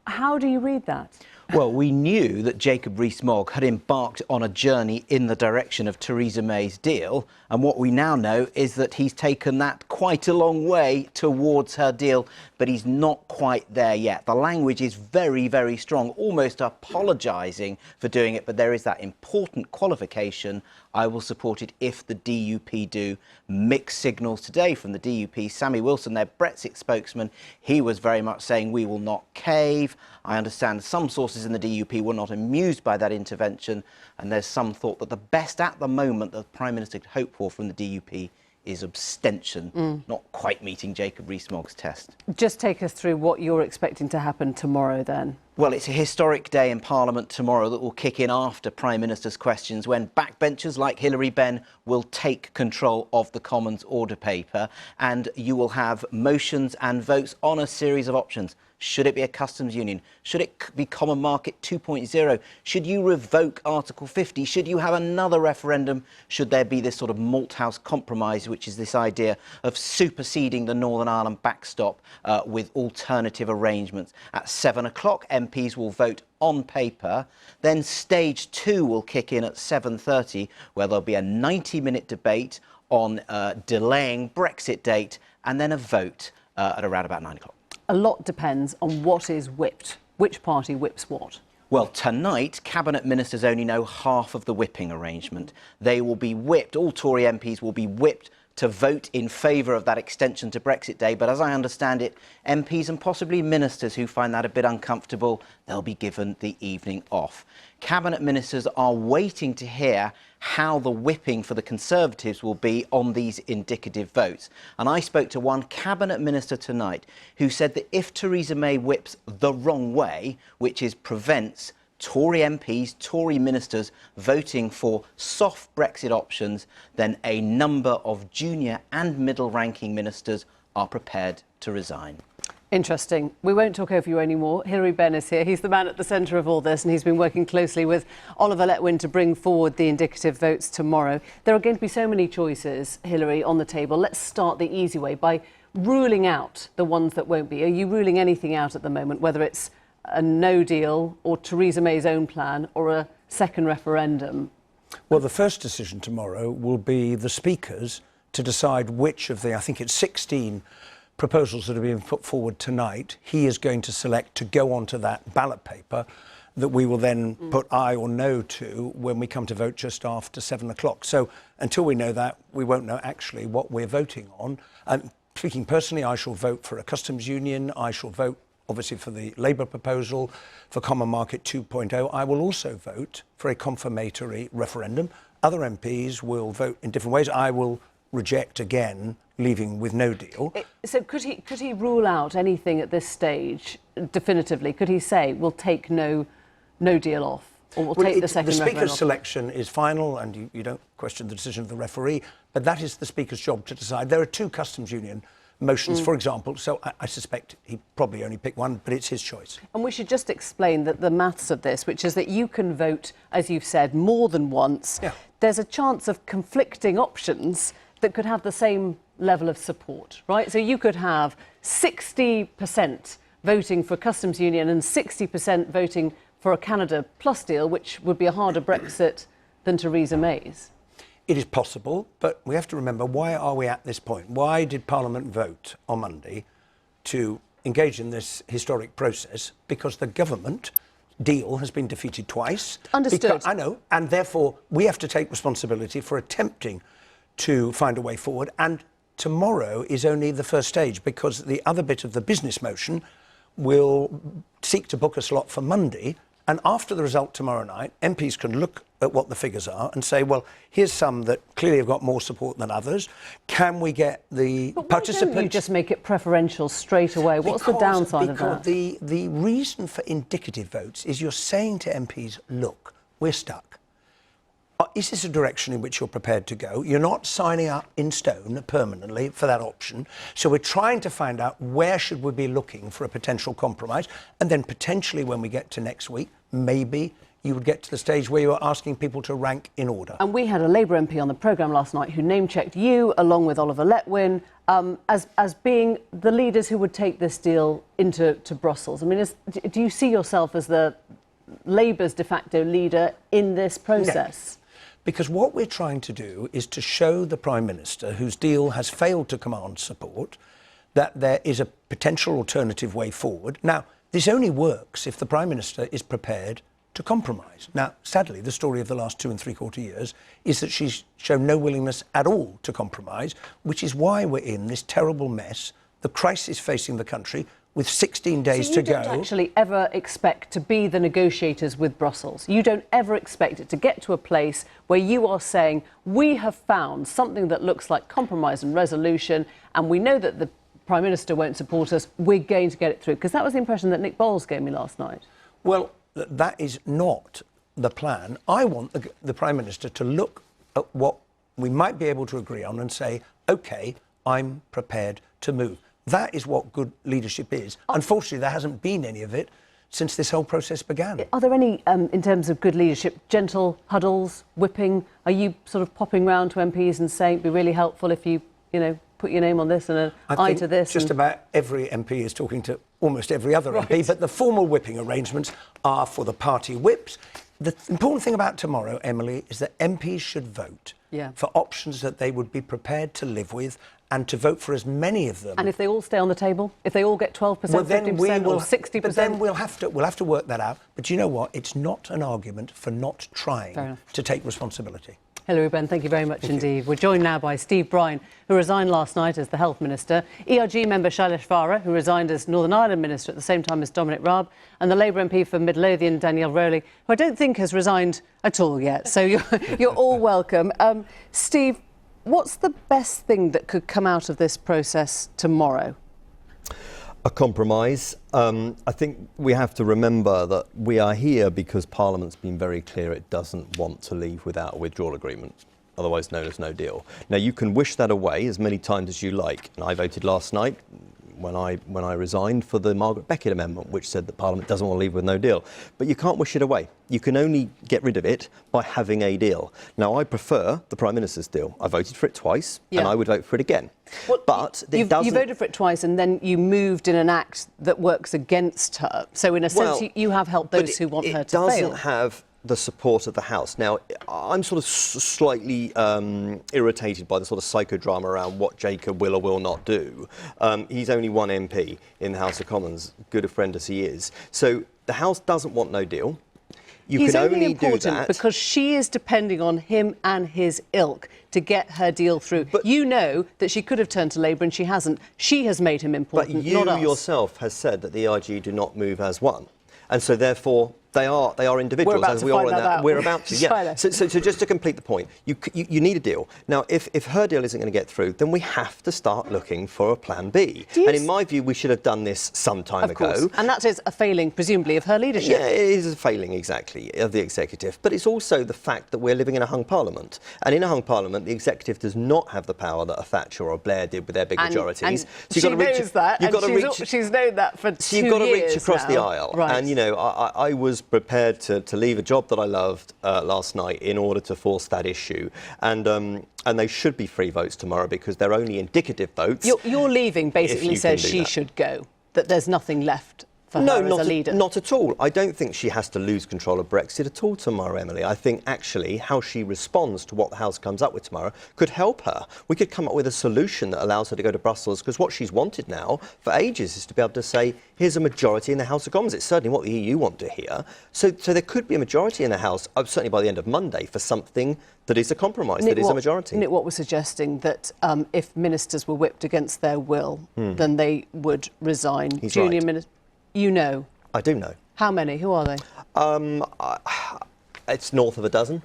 How do you read that? Well, we knew that Jacob Rees Mogg had embarked on a journey in the direction of Theresa May's deal, and what we now know is that he's taken that quite a long way towards her deal, but he's not quite there yet. The language is very, very strong, almost apologising for doing it, but there is that important qualification. I will support it if the DUP do. Mixed signals today from the DUP. Sammy Wilson, their Brexit spokesman, he was very much saying we will not cave. I understand some sources in the DUP were not amused by that intervention, and there's some thought that the best at the moment the Prime Minister could hope for from the DUP is abstention, not quite meeting Jacob Rees Mogg's test. Just take us through what you're expecting to happen tomorrow then. Well, it's a historic day in Parliament tomorrow that will kick in after Prime Minister's questions, when backbenchers like Hilary Benn will take control of the Commons order paper, and you will have motions and votes on a series of options. Should it be a customs union? Should it be Common Market 2.0? Should you revoke Article 50? Should you have another referendum? Should there be this sort of Malthouse compromise, which is this idea of superseding the Northern Ireland backstop with alternative arrangements? At 7 o'clock, MPs will vote on paper. Then stage 2 will kick in at 7:30, where there'll be a 90-minute debate on delaying Brexit date, and then a vote at around about 9 o'clock. A lot depends on what is whipped. Which party whips what? Well, tonight, Cabinet Ministers only know half of the whipping arrangement. They will be whipped, all Tory MPs will be whipped to vote in favour of that extension to Brexit Day. But as I understand it, MPs and possibly ministers who find that a bit uncomfortable, they'll be given the evening off. Cabinet ministers are waiting to hear how the whipping for the Conservatives will be on these indicative votes. And I spoke to one cabinet minister tonight who said that if Theresa May whips the wrong way, which is prevents Tory MPs, Tory ministers voting for soft Brexit options, then a number of junior and middle-ranking ministers are prepared to resign. Interesting. We won't talk over you anymore. Hilary Benn is here. He's the man at the centre of all this, and he's been working closely with Oliver Letwin to bring forward the indicative votes tomorrow. There are going to be so many choices, Hilary, on the table. Let's start the easy way by ruling out the ones that won't be. Are you ruling anything out at the moment, whether it's a no deal or Theresa May's own plan or a second referendum? Well, the first decision tomorrow will be the Speaker's to decide which of the, I think it's 16 proposals that are being put forward tonight, he is going to select to go onto that ballot paper that we will then put aye or no to when we come to vote just after 7 o'clock. So until we know that, we won't know actually what we're voting on. Speaking personally, I shall vote for a customs union. I shall vote obviously for the Labour proposal for Common Market 2.0. I will also vote for a confirmatory referendum. Other MPs will vote in different ways. I will reject again leaving with no deal. So could he rule out anything at this stage definitively? Could he say we'll take no deal off, or we'll take the second referendum? The Speaker's selection is final, and you don't question the decision of the referee, but that is the Speaker's job to decide. There are two customs union motions, for example, so I suspect he probably only picked one, but it's his choice. And we should just explain that the maths of this, which is that you can vote, as you've said, more than once. Yeah. There's a chance of conflicting options that could have the same level of support, right? So you could have 60% voting for customs union and 60% voting for a Canada Plus deal, which would be a harder Brexit than Theresa May's. It is possible, but we have to remember, why are we at this point? Why did Parliament vote on Monday to engage in this historic process? Because the government deal has been defeated twice. Understood. I know, and therefore we have to take responsibility for attempting to find a way forward. And tomorrow is only the first stage, because the other bit of the business motion will seek to book a slot for Monday. And after the result tomorrow night, MPs can look at what the figures are and say, well, here's some that clearly have got more support than others. Can we get the participants... Why don't you just make it preferential straight away? What's the downside of that? The reason for indicative votes is you're saying to MPs, look, we're stuck. Is this a direction in which you're prepared to go? You're not signing up in stone permanently for that option. So we're trying to find out where should we be looking for a potential compromise. And then potentially when we get to next week, maybe you would get to the stage where you're asking people to rank in order. And we had a Labour MP on the programme last night who name-checked you, along with Oliver Letwin, as being the leaders who would take this deal into Brussels. I mean, do you see yourself as the Labour's de facto leader in this process? No. Because what we're trying to do is to show the Prime Minister, whose deal has failed to command support, that there is a potential alternative way forward. Now, this only works if the Prime Minister is prepared to compromise. Now, sadly, the story of the last 2 3/4 years is that she's shown no willingness at all to compromise, which is why we're in this terrible mess, the crisis facing the country, with 16 days to go. So you don't actually ever expect to be the negotiators with Brussels? You don't ever expect it to get to a place where you are saying, we have found something that looks like compromise and resolution, and we know that the Prime Minister won't support us, we're going to get it through? Because that was the impression that Nick Bowles gave me last night. Well, that is not the plan. I want the Prime Minister to look at what we might be able to agree on and say, OK, I'm prepared to move. That is what good leadership is. Unfortunately, there hasn't been any of it since this whole process began. Are there any, in terms of good leadership, gentle huddles, whipping? Are you sort of popping round to MPs and saying it'd be really helpful if you know, put your name on this and an eye to this? Just about every MP is talking to almost every other MP, but the formal whipping arrangements are for the party whips. The important thing about tomorrow, Emily, is that MPs should vote for options that they would be prepared to live with, and to vote for as many of them. And if they all stay on the table, if they all get 12%, 50% or 60%? But then we'll have to work that out. But you know what? It's not an argument for not trying to take responsibility. Hilary Benn, thank you very much indeed. We're joined now by Steve Bryan, who resigned last night as the Health Minister, ERG member Shailesh Vara, who resigned as Northern Ireland Minister at the same time as Dominic Raab, and the Labour MP for Midlothian, Danielle Rowley, who I don't think has resigned at all yet. So you're all welcome. Steve, what's the best thing that could come out of this process tomorrow? A compromise. I think we have to remember that we are here because Parliament's been very clear it doesn't want to leave without a withdrawal agreement, otherwise known as no deal. Now, you can wish that away as many times as you like, and I voted last night when I resigned for the Margaret Beckett amendment, which said that Parliament doesn't want to leave with no deal. But you can't wish it away. You can only get rid of it by having a deal. Now, I prefer the Prime Minister's deal. I voted for it twice, and I would vote for it again. Well, but you voted for it twice, and then you moved in an act that works against her. So, in a sense, you have helped those who want her to fail. It doesn't have the support of the House. Now, I'm sort of slightly irritated by the sort of psychodrama around what Jacob will or will not do. He's only one MP in the House of Commons, good a friend as he is. So the House doesn't want no deal. He's only important because she is depending on him and his ilk to get her deal through. But you know that she could have turned to Labour and she hasn't. She has made him important, but you not us. yourself has said that the ERG do not move as one. And so, therefore, they are individuals, as we are in that. We're about to, yeah. So just to complete the point, you need a deal. Now, if her deal isn't going to get through, then we have to start looking for a plan B. And in my view, we should have done this some time ago. Of course. And that is a failing, presumably, of her leadership. Yeah, it is a failing, exactly, of the executive. But it's also the fact that we're living in a hung parliament. And in a hung parliament, the executive does not have the power that a Thatcher or a Blair did with their big majorities. And so she knows that, and she's known that for 2 years. So you've got to reach across the aisle. Right. And, you know, I was prepared to leave a job that I loved last night in order to force that issue. And they should be free votes tomorrow because they're only indicative votes. Your leaving basically says she should go, that there's nothing left for her as a leader. Not at all. I don't think she has to lose control of Brexit at all tomorrow, Emily. I think actually how she responds to what the House comes up with tomorrow could help her. We could come up with a solution that allows her to go to Brussels, because what she's wanted now for ages is to be able to say, here's a majority in the House of Commons. It's certainly what the EU want to hear. So there could be a majority in the House, certainly by the end of Monday, for something that is a compromise, that is a majority. Nick Watt was suggesting that if ministers were whipped against their will, then they would resign. He's Junior right. ministers. You know. I do know. How many? Who are they? It's north of a dozen.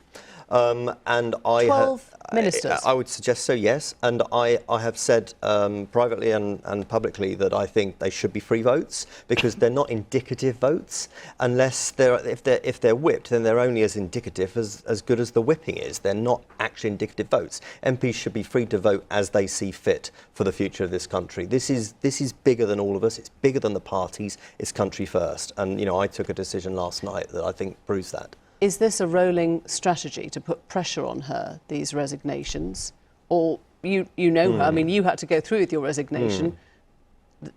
And 12 ministers? I would suggest so, yes. And I have said privately and publicly that I think they should be free votes because they're not indicative votes unless if they're whipped, then they're only as indicative as good as the whipping is. They're not actually indicative votes. MPs should be free to vote as they see fit for the future of this country. This is bigger than all of us. It's bigger than the parties. It's country first. And, you know, I took a decision last night that I think proves that. Is this a rolling strategy to put pressure on her, these resignations? Or you know her, I mean, you had to go through with your resignation.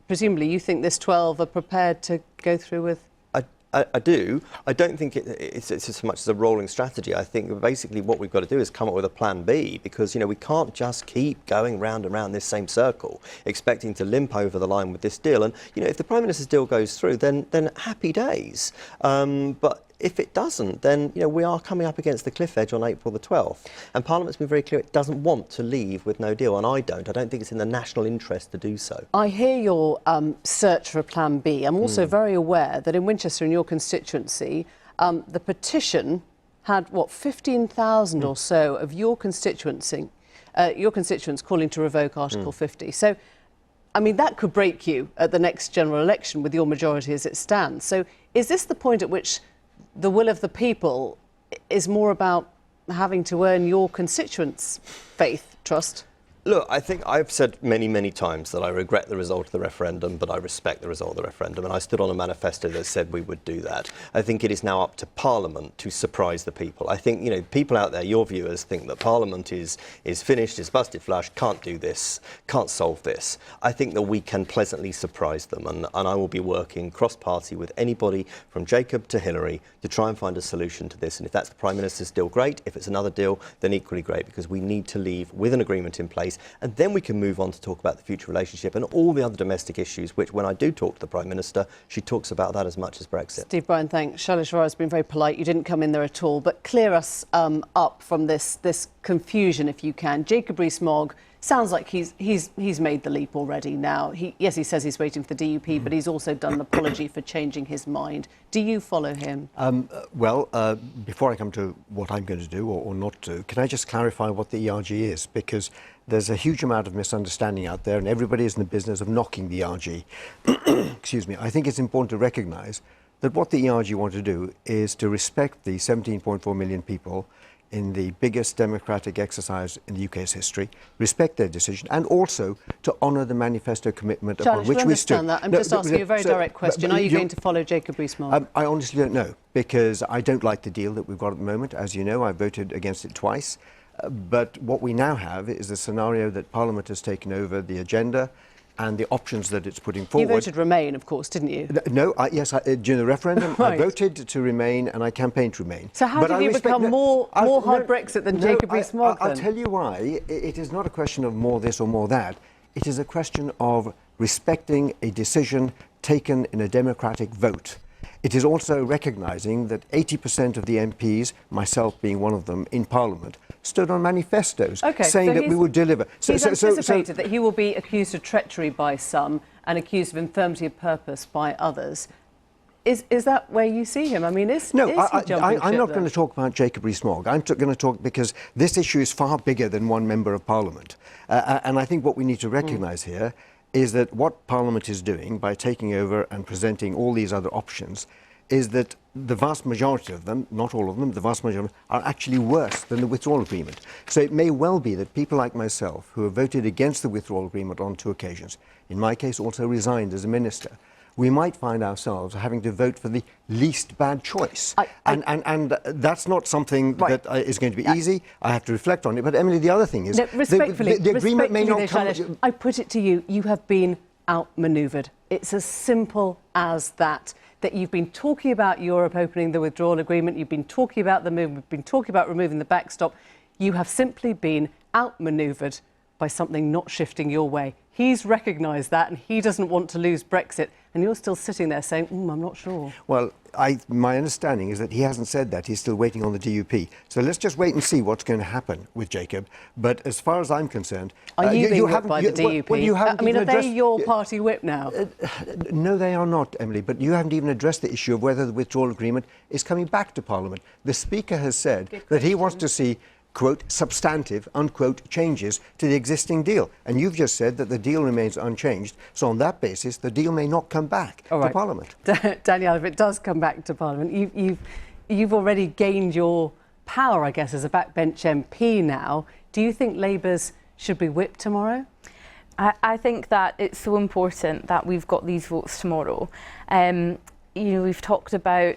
Presumably you think this 12 are prepared to go through with? I do. I don't think it's so much as a rolling strategy. I think basically what we've got to do is come up with a plan B because, you know, we can't just keep going round and round this same circle, expecting to limp over the line with this deal. And, you know, if the Prime Minister's deal goes through, then happy days. But if it doesn't, then, you know, we are coming up against the cliff edge on April the 12th. And Parliament's been very clear it doesn't want to leave with no deal, and I don't. I don't think it's in the national interest to do so. I hear your search for a plan B. I'm also very aware that in Winchester, in your constituency, the petition had, 15,000 or so of your constituents calling to revoke Article 50. So, I mean, that could break you at the next general election with your majority as it stands. So is this the point at which the will of the people is more about having to earn your constituents' faith, trust? Look, I think I've said many, many times that I regret the result of the referendum, but I respect the result of the referendum, and I stood on a manifesto that said we would do that. I think it is now up to Parliament to surprise the people. I think, you know, people out there, your viewers, think that Parliament is finished, is busted flush, can't do this, can't solve this. I think that we can pleasantly surprise them, and I will be working cross-party with anybody from Jacob to Hilary to try and find a solution to this. And if that's the Prime Minister's deal, great. If it's another deal, then equally great, because we need to leave with an agreement in place and then we can move on to talk about the future relationship and all the other domestic issues, which when I do talk to the Prime Minister, she talks about that as much as Brexit. Steve Bryan, thanks. Shailesh Arora has been very polite. You didn't come in there at all, but clear us up from this confusion, if you can. Jacob Rees-Mogg sounds like he's made the leap already now. Yes, he says he's waiting for the DUP, but he's also done an apology for changing his mind. Do you follow him? Before I come to what I'm going to do or not do, can I just clarify what the ERG is? Because there's a huge amount of misunderstanding out there and everybody is in the business of knocking the ERG. Excuse me. I think it's important to recognise that what the ERG want to do is to respect the 17.4 million people in the biggest democratic exercise in the UK's history, respect their decision, and also to honour the manifesto commitment upon which we stood. That. I'm just asking you a very direct question. Are you going to follow Jacob Rees-Mogg? I honestly don't know, because I don't like the deal that we've got at the moment. As you know, I voted against it twice. But what we now have is a scenario that Parliament has taken over the agenda and the options that it's putting forward. You voted Remain, of course, didn't you? No, yes, during the referendum, right. I voted to Remain and I campaigned to Remain. So how did you become more hard Brexit than Jacob Rees-Mogg? I'll tell you why. It is not a question of more this or more that. It is a question of respecting a decision taken in a democratic vote. It is also recognising that 80% of the MPs, myself being one of them, in Parliament, stood on manifestos saying that we would deliver. He's anticipated that he will be accused of treachery by some and accused of infirmity of purpose by others. Is that where you see him? I mean, is he jumping ship? I'm not going to talk about Jacob Rees-Mogg. I'm going to talk because this issue is far bigger than one member of Parliament. And I think what we need to recognise here is that what Parliament is doing by taking over and presenting all these other options is that the vast majority of them, not all of them, the vast majority are actually worse than the withdrawal agreement. So it may well be that people like myself who have voted against the withdrawal agreement on 2 occasions, in my case also resigned as a minister, we might find ourselves having to vote for the least bad choice. And that's not something that is going to be easy. I have to reflect on it. But Emily, the other thing is, the agreement may not come... I put it to you, you have been outmanoeuvred. It's as simple as that you've been talking about Europe opening the withdrawal agreement, you've been talking about the move, we've been talking about removing the backstop. You have simply been outmanoeuvred by something not shifting your way. He's recognised that and he doesn't want to lose Brexit. And you're still sitting there saying, I'm not sure. Well, my understanding is that he hasn't said that. He's still waiting on the DUP. So let's just wait and see what's going to happen with Jacob. But as far as I'm concerned... Are you being whipped by the DUP? Are they your party whip now? No, they are not, Emily. But you haven't even addressed the issue of whether the withdrawal agreement is coming back to Parliament. The Speaker has said that he wants to see quote, substantive, unquote, changes to the existing deal. And you've just said that the deal remains unchanged. So on that basis, the deal may not come back to Parliament. Danielle, if it does come back to Parliament, you've already gained your power, I guess, as a backbench MP now. Do you think Labour's should be whipped tomorrow? I think that it's so important that we've got these votes tomorrow. We've talked about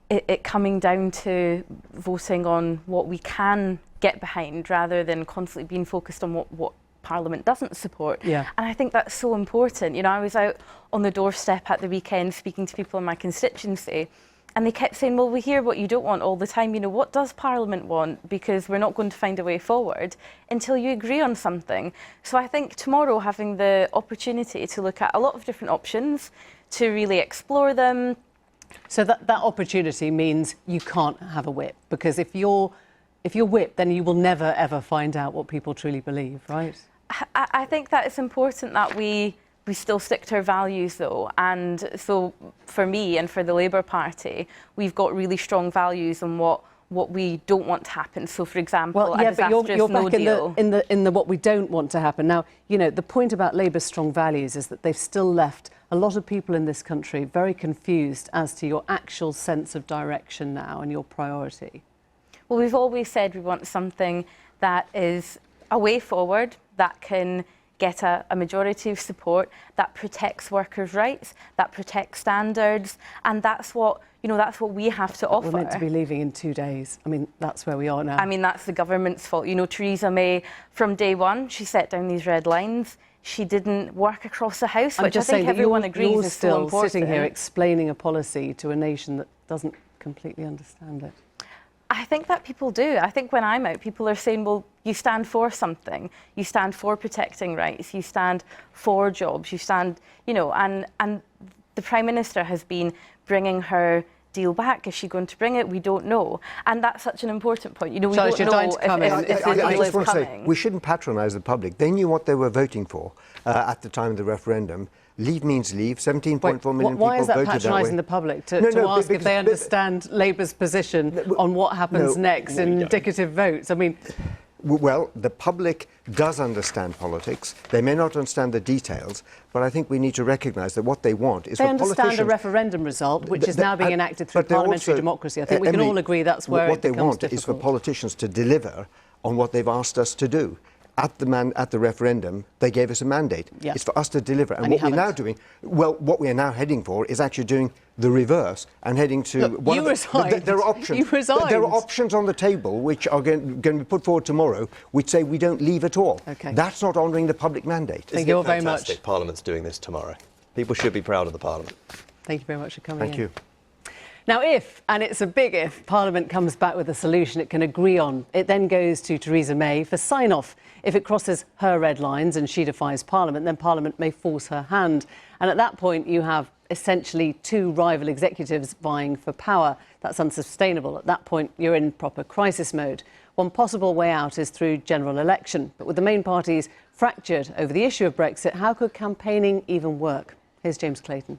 it coming down to voting on what we can get behind rather than constantly being focused on what Parliament doesn't support. Yeah. And I think that's so important. I was out on the doorstep at the weekend speaking to people in my constituency, and they kept saying, well, we hear what you don't want all the time. What does Parliament want? Because we're not going to find a way forward until you agree on something. So I think tomorrow having the opportunity to look at a lot of different options, to really explore them. So that opportunity means you can't have a whip, because if you're whipped, then you will never ever find out what people truly believe, right? I think that it's important that we still stick to our values, though. And so for me and for the Labour Party, we've got really strong values on what we don't want to happen. So, for example, a disastrous you're back no deal. in the what we don't want to happen. Now, the point about Labour's strong values is that they've still left a lot of people in this country very confused as to your actual sense of direction now and your priority. Well, we've always said we want something that is a way forward, that can get a majority of support, that protects workers' rights, that protects standards, and that's what we have to offer. We're meant to be leaving in 2 days. I mean, that's where we are now. I mean, that's the government's fault. Theresa May, from day one, she set down these red lines. She didn't work across the House, which I think everyone agrees is so important. You're still sitting here explaining a policy to a nation that doesn't completely understand it. I think that people do. I think when I'm out, people are saying, well, you stand for something. You stand for protecting rights. You stand for jobs. You stand, you know, and the Prime Minister has been bringing her deal back. Is she going to bring it? We don't know. And that's such an important point. You know, we don't know if the deal is coming. We shouldn't patronise the public. They knew what they were voting for at the time of the referendum. Leave means leave. 17.4 million people voted that way. Why is that patronising the public to ask if they understand Labour's position on what happens next in indicative votes? I mean, well, the public does understand politics. They may not understand the details, but I think we need to recognise that what they want is for politicians... They understand a referendum result, which is now being enacted through parliamentary democracy. I think we can all agree that's where it becomes difficult. What they want is for politicians to deliver on what they've asked us to do. At the referendum, they gave us a mandate. Yeah. It's for us to deliver. And what we're now doing, well, what we are now heading for is actually doing the reverse and heading to... Look, you resigned. There are options. You resigned. There are options on the table which are going to be put forward tomorrow which say we don't leave at all. Okay. That's not honouring the public mandate. Thank you all very much. Fantastic. Parliament's doing this tomorrow. People should be proud of the Parliament. Thank you very much for coming Thank you. Now, if, and it's a big if, Parliament comes back with a solution it can agree on, it then goes to Theresa May for sign-off. If it crosses her red lines and she defies Parliament, then Parliament may force her hand. And at that point, you have essentially two rival executives vying for power. That's unsustainable. At that point, you're in proper crisis mode. One possible way out is through general election. But with the main parties fractured over the issue of Brexit, how could campaigning even work? Here's James Clayton.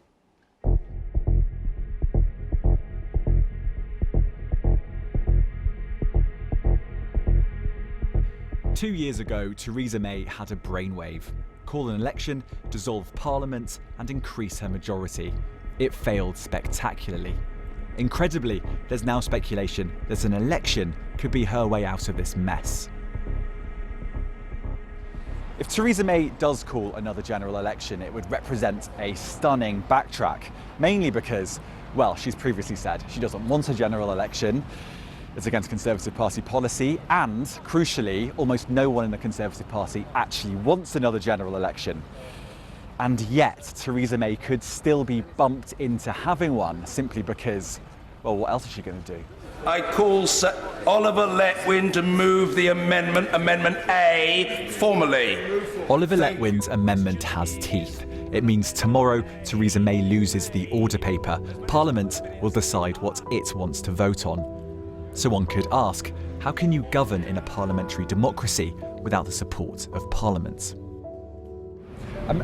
2 years ago, Theresa May had a brainwave. Call an election, dissolve Parliament and increase her majority. It failed spectacularly. Incredibly, there's now speculation that an election could be her way out of this mess. If Theresa May does call another general election, it would represent a stunning backtrack, mainly because, well, she's previously said she doesn't want a general election. It's against Conservative Party policy, and crucially, almost no one in the Conservative Party actually wants another general election. And yet, Theresa May could still be bumped into having one simply because, well, what else is she going to do? I call Sir Oliver Letwin to move the amendment, Amendment A, formally. Oliver Letwin's amendment has teeth. It means tomorrow Theresa May loses the order paper. Parliament will decide what it wants to vote on. So one could ask, how can you govern in a parliamentary democracy without the support of Parliament?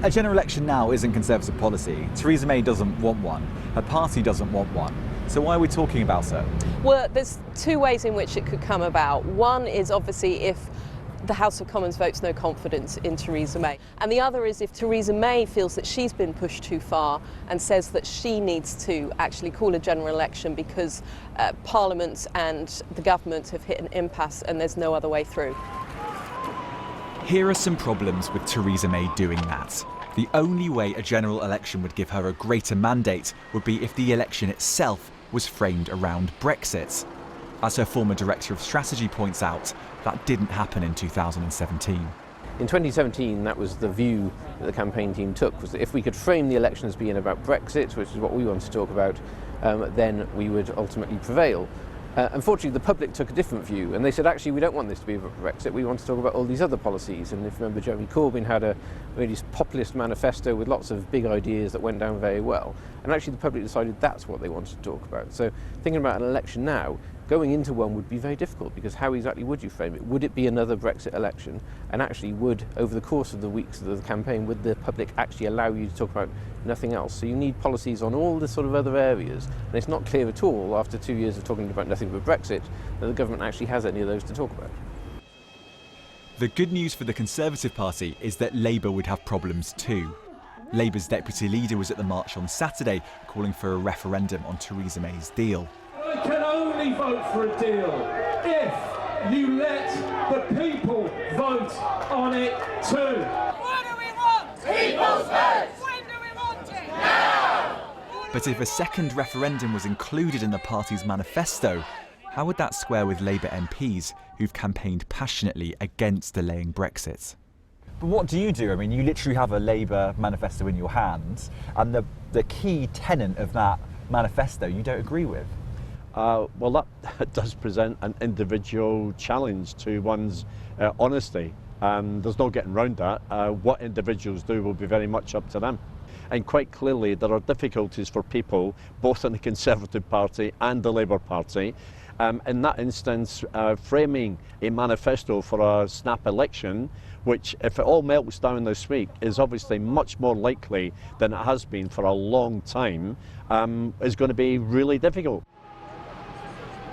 A general election now isn't Conservative policy. Theresa May doesn't want one. Her party doesn't want one. So why are we talking about it? Well, there's two ways in which it could come about. One is obviously if the House of Commons votes no confidence in Theresa May. And the other is if Theresa May feels that she's been pushed too far and says that she needs to actually call a general election because Parliament and the government have hit an impasse and there's no other way through. Here are some problems with Theresa May doing that. The only way a general election would give her a greater mandate would be if the election itself was framed around Brexit. As her former Director of Strategy points out, that didn't happen in 2017. In 2017, that was the view that the campaign team took, was that if we could frame the election as being about Brexit, which is what we want to talk about, then we would ultimately prevail. Unfortunately, the public took a different view, and they said, actually, we don't want this to be about Brexit, we want to talk about all these other policies. And if you remember, Jeremy Corbyn had a really populist manifesto with lots of big ideas that went down very well. And actually, the public decided that's what they wanted to talk about. So thinking about an election now, going into one would be very difficult, because how exactly would you frame it? Would it be another Brexit election? And actually would, over the course of the weeks of the campaign, would the public actually allow you to talk about nothing else? So you need policies on all the sort of other areas. And it's not clear at all, after 2 years of talking about nothing but Brexit, that the government actually has any of those to talk about. The good news for the Conservative Party is that Labour would have problems too. Labour's deputy leader was at the march on Saturday calling for a referendum on Theresa May's deal. I can only vote for a deal if you let the people vote on it too. What do we want? People's votes! When do we want it? Now! But if a second referendum was included in the party's manifesto, how would that square with Labour MPs who've campaigned passionately against delaying Brexit? But what do? I mean, you literally have a Labour manifesto in your hands, and the key tenet of that manifesto you don't agree with. well, that does present an individual challenge to one's honesty. There's no getting around that. What individuals do will be very much up to them. And quite clearly there are difficulties for people both in the Conservative Party and the Labour Party. In that instance, framing a manifesto for a snap election, which, if it all melts down this week, is obviously much more likely than it has been for a long time, is going to be really difficult.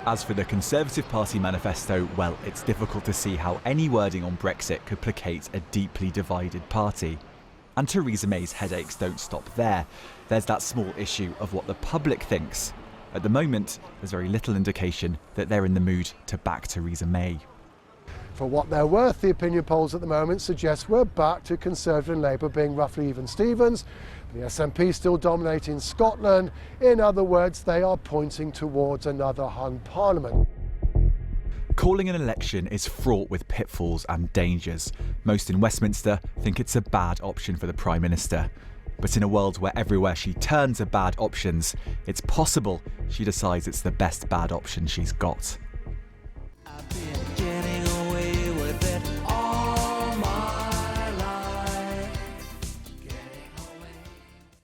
As for the Conservative Party manifesto, well, it's difficult to see how any wording on Brexit could placate a deeply divided party. And Theresa May's headaches don't stop there. There's that small issue of what the public thinks. At the moment, there's very little indication that they're in the mood to back Theresa May. For what they're worth, the opinion polls at the moment suggest we're back to Conservative and Labour being roughly even Stevens. The SNP still dominating Scotland. In other words, they are pointing towards another hung parliament. Calling an election is fraught with pitfalls and dangers. Most in Westminster think it's a bad option for the Prime Minister. But in a world where everywhere she turns are bad options, it's possible she decides it's the best bad option she's got.